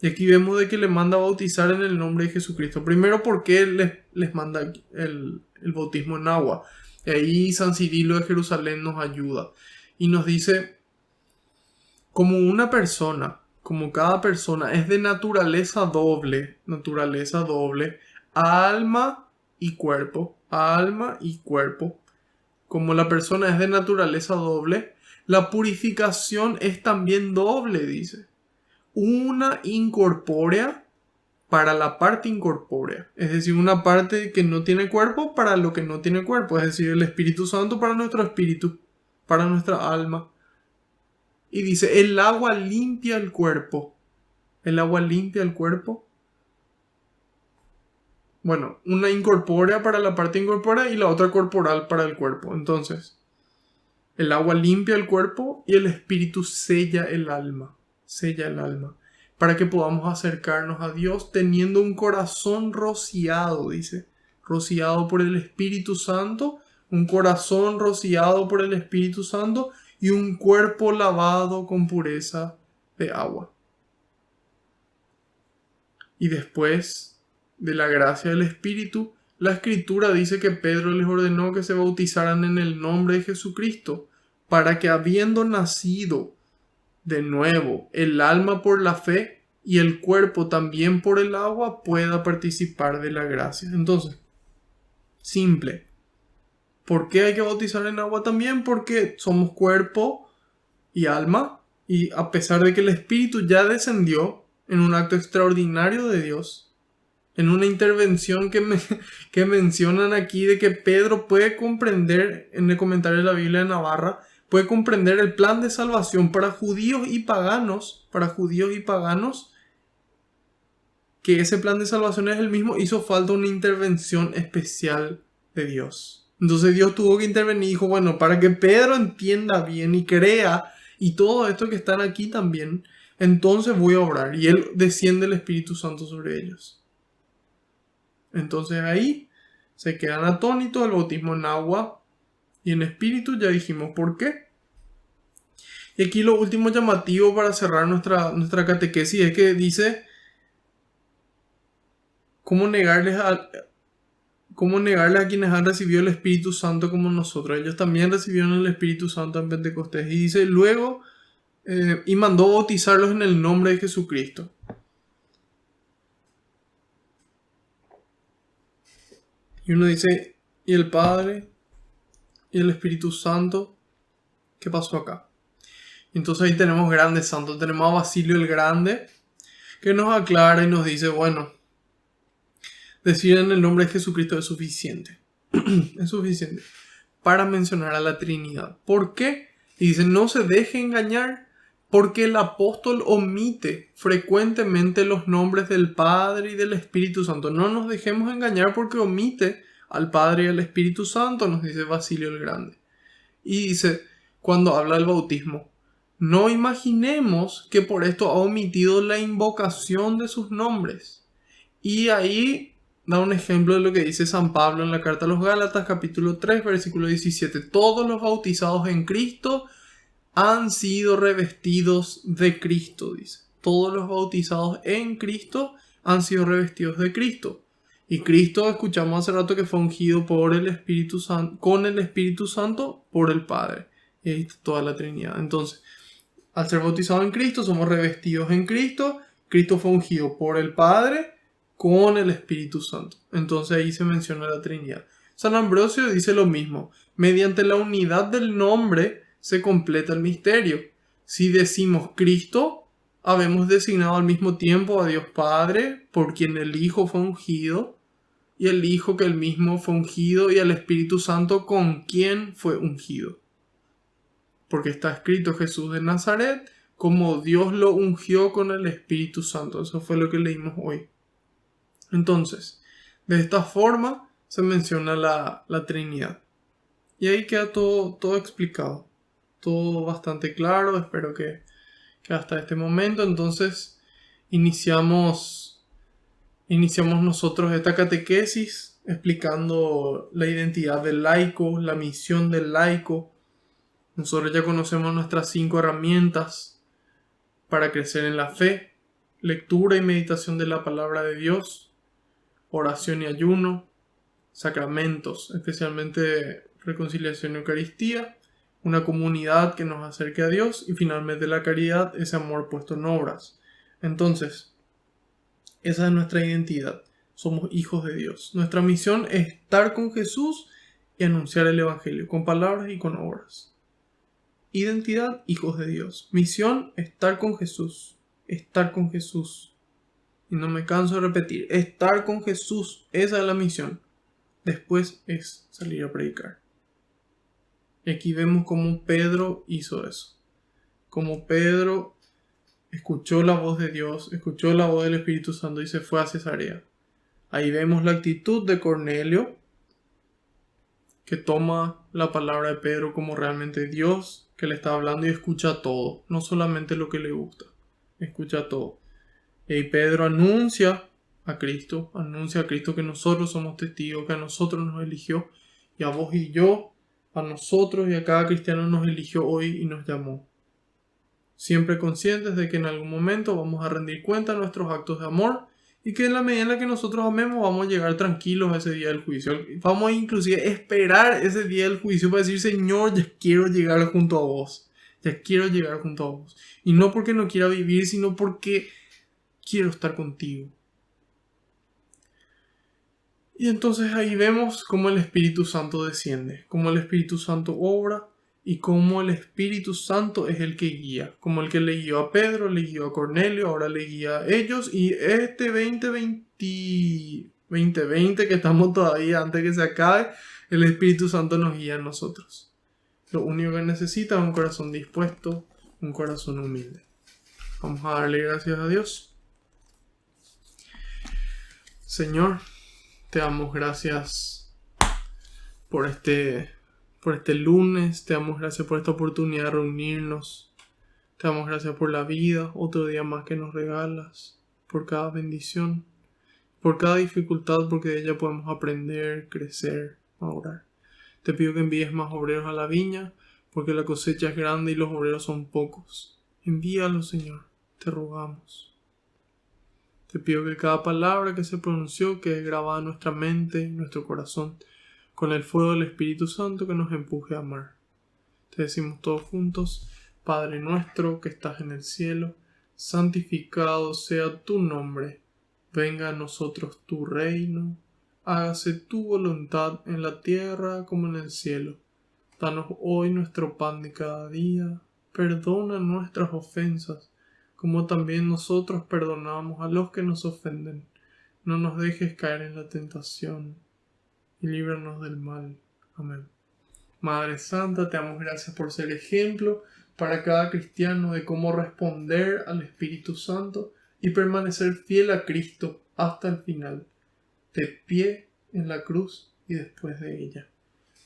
Y aquí vemos de que le manda bautizar en el nombre de Jesucristo. Primero, ¿por qué les manda el bautismo en agua? Y ahí San Cirilo de Jerusalén nos ayuda. Y nos dice, como una persona, como cada persona, es de naturaleza doble, alma y cuerpo, como la persona es de naturaleza doble, la purificación es también doble, dice. Una incorpórea para la parte incorpórea. Es decir, una parte que no tiene cuerpo para lo que no tiene cuerpo. Es decir, el Espíritu Santo para nuestro espíritu, para nuestra alma. Y dice, el agua limpia el cuerpo. El agua limpia el cuerpo. Bueno, una incorpórea para la parte incorpórea y la otra corporal para el cuerpo. Entonces, el agua limpia el cuerpo y el Espíritu sella el alma. Sella el alma. Para que podamos acercarnos a Dios teniendo un corazón rociado, dice. Rociado por el Espíritu Santo. Un corazón rociado por el Espíritu Santo y un cuerpo lavado con pureza de agua. Y después de la gracia del Espíritu, la Escritura dice que Pedro les ordenó que se bautizaran en el nombre de Jesucristo, para que habiendo nacido de nuevo el alma por la fe y el cuerpo también por el agua pueda participar de la gracia. Entonces, simple. ¿Por qué hay que bautizar en agua también? Porque somos cuerpo y alma, y a pesar de que el Espíritu ya descendió en un acto extraordinario de Dios, en una intervención que mencionan aquí de que Pedro puede comprender, en el comentario de la Biblia de Navarra, puede comprender el plan de salvación para judíos y paganos, que ese plan de salvación es el mismo, hizo falta una intervención especial de Dios. Entonces Dios tuvo que intervenir y dijo, bueno, para que Pedro entienda bien y crea, y todo esto que están aquí también, entonces voy a obrar. Y él desciende el Espíritu Santo sobre ellos. Entonces ahí se quedan atónitos, el bautismo en agua y en espíritu, ya dijimos por qué. Y aquí lo último llamativo para cerrar nuestra catequesis es que dice cómo negarles a quienes han recibido el Espíritu Santo como nosotros. Ellos también recibieron el Espíritu Santo en Pentecostés. Y dice luego, y mandó bautizarlos en el nombre de Jesucristo. Y uno dice, ¿y el Padre? ¿Y el Espíritu Santo? ¿Qué pasó acá? Entonces ahí tenemos grandes santos. Tenemos a Basilio el Grande, que nos aclara y nos dice, bueno, decir en el nombre de Jesucristo es suficiente. Es suficiente para mencionar a la Trinidad. ¿Por qué? Y dice, no se deje engañar, porque el apóstol omite frecuentemente los nombres del Padre y del Espíritu Santo. No nos dejemos engañar porque omite al Padre y al Espíritu Santo, nos dice Basilio el Grande. Y dice, cuando habla del bautismo. No imaginemos que por esto ha omitido la invocación de sus nombres. Y ahí da un ejemplo de lo que dice San Pablo en la carta a los Gálatas, capítulo 3, versículo 17. Todos los bautizados en Cristo han sido revestidos de Cristo, dice. Todos los bautizados en Cristo han sido revestidos de Cristo. Y Cristo, escuchamos hace rato que fue ungido por el Espíritu Santo, con el Espíritu Santo por el Padre. Y ahí está toda la Trinidad. Entonces, al ser bautizados en Cristo, somos revestidos en Cristo. Cristo fue ungido por el Padre con el Espíritu Santo. Entonces ahí se menciona la Trinidad. San Ambrosio dice lo mismo. Mediante la unidad del nombre se completa el misterio. Si decimos Cristo, habemos designado al mismo tiempo a Dios Padre, por quien el Hijo fue ungido, y el Hijo que él mismo fue ungido, y al Espíritu Santo con quien fue ungido. Porque está escrito Jesús de Nazaret, como Dios lo ungió con el Espíritu Santo. Eso fue lo que leímos hoy. Entonces, de esta forma se menciona la Trinidad. Y ahí queda todo explicado. Todo bastante claro. Espero que hasta este momento. Entonces, iniciamos nosotros esta catequesis explicando la identidad del laico, la misión del laico. Nosotros ya conocemos nuestras 5 herramientas para crecer en la fe: lectura y meditación de la palabra de Dios, oración y ayuno, sacramentos, especialmente reconciliación y Eucaristía, una comunidad que nos acerque a Dios, y finalmente la caridad, ese amor puesto en obras. Entonces, esa es nuestra identidad. Somos hijos de Dios. Nuestra misión es estar con Jesús y anunciar el Evangelio con palabras y con obras. Identidad, hijos de Dios. Misión, estar con Jesús. Estar con Jesús. Y no me canso de repetir, estar con Jesús. Esa es la misión. Después es salir a predicar. Y aquí vemos cómo Pedro hizo eso. Como Pedro escuchó la voz de Dios, escuchó la voz del Espíritu Santo y se fue a Cesarea. Ahí vemos la actitud de Cornelio, que toma la palabra de Pedro como realmente Dios que le está hablando y escucha todo, no solamente lo que le gusta, escucha todo. Y Pedro anuncia a Cristo que nosotros somos testigos, que a nosotros nos eligió, y a vos y yo, a nosotros y a cada cristiano nos eligió hoy y nos llamó. Siempre conscientes de que en algún momento vamos a rendir cuenta de nuestros actos de amor, y que en la medida en la que nosotros amemos vamos a llegar tranquilos a ese día del juicio. Vamos a inclusive esperar ese día del juicio para decir: Señor, ya quiero llegar junto a vos. Ya quiero llegar junto a vos. Y no porque no quiera vivir, sino porque quiero estar contigo. Y entonces ahí vemos cómo el Espíritu Santo desciende, cómo el Espíritu Santo obra y cómo el Espíritu Santo es el que guía. Como el que le guió a Pedro, le guió a Cornelio, ahora le guía a ellos. Y este 2020 que estamos todavía antes que se acabe, el Espíritu Santo nos guía a nosotros. Lo único que necesita es un corazón dispuesto, un corazón humilde. Vamos a darle gracias a Dios. Señor, te damos gracias por este lunes, te damos gracias por esta oportunidad de reunirnos, te damos gracias por la vida, otro día más que nos regalas, por cada bendición, por cada dificultad, porque de ella podemos aprender, crecer, madurar. Te pido que envíes más obreros a la viña, porque la cosecha es grande y los obreros son pocos. Envíalos, Señor, te rogamos. Te pido que cada palabra que se pronunció quede grabada en nuestra mente, en nuestro corazón, con el fuego del Espíritu Santo que nos empuje a amar. Te decimos todos juntos: Padre nuestro que estás en el cielo, santificado sea tu nombre. Venga a nosotros tu reino. Hágase tu voluntad en la tierra como en el cielo. Danos hoy nuestro pan de cada día. Perdona nuestras ofensas, como también nosotros perdonamos a los que nos ofenden. No nos dejes caer en la tentación, y líbranos del mal. Amén. Madre Santa, te damos gracias por ser ejemplo para cada cristiano de cómo responder al Espíritu Santo y permanecer fiel a Cristo hasta el final, de pie en la cruz y después de ella.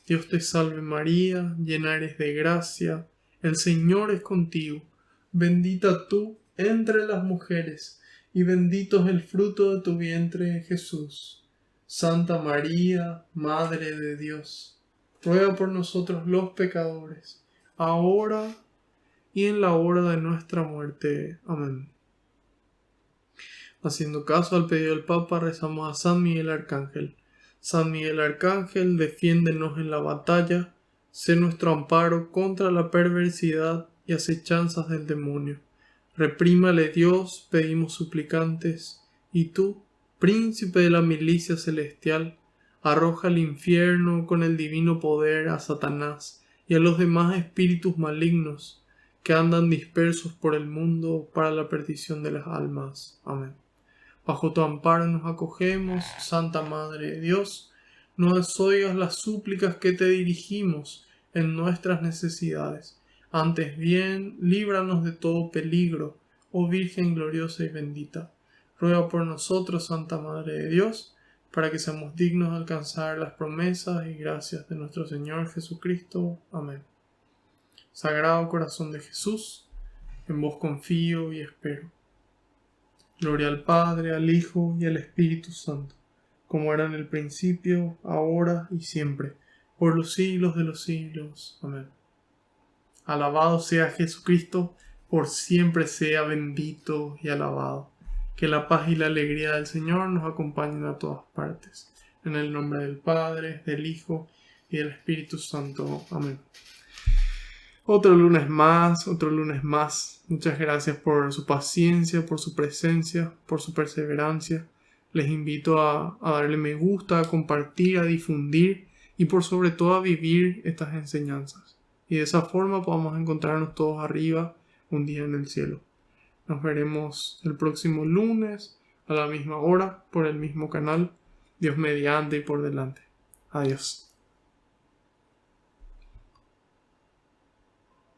Dios te salve María, llena eres de gracia, el Señor es contigo. Bendita tú entre las mujeres, y bendito es el fruto de tu vientre, Jesús. Santa María, Madre de Dios, ruega por nosotros los pecadores, ahora y en la hora de nuestra muerte. Amén. Haciendo caso al pedido del Papa, rezamos a San Miguel Arcángel. San Miguel Arcángel, defiéndenos en la batalla, sé nuestro amparo contra la perversidad y acechanzas del demonio. Reprímale Dios, pedimos suplicantes, y tú, príncipe de la milicia celestial, arroja al infierno con el divino poder a Satanás y a los demás espíritus malignos que andan dispersos por el mundo para la perdición de las almas. Amén. Bajo tu amparo nos acogemos, Santa Madre de Dios, no desoigas las súplicas que te dirigimos en nuestras necesidades. Antes bien, líbranos de todo peligro, oh Virgen gloriosa y bendita. Ruega por nosotros, Santa Madre de Dios, para que seamos dignos de alcanzar las promesas y gracias de nuestro Señor Jesucristo. Amén. Sagrado Corazón de Jesús, en vos confío y espero. Gloria al Padre, al Hijo y al Espíritu Santo, como era en el principio, ahora y siempre, por los siglos de los siglos. Amén. Alabado sea Jesucristo, por siempre sea bendito y alabado. Que la paz y la alegría del Señor nos acompañen a todas partes. En el nombre del Padre, del Hijo y del Espíritu Santo. Amén. Otro lunes más. Muchas gracias por su paciencia, por su presencia, por su perseverancia. Les invito a darle me gusta, a compartir, a difundir y por sobre todo a vivir estas enseñanzas. Y de esa forma podamos encontrarnos todos arriba un día en el cielo. Nos veremos el próximo lunes a la misma hora por el mismo canal. Dios mediante y por delante. Adiós.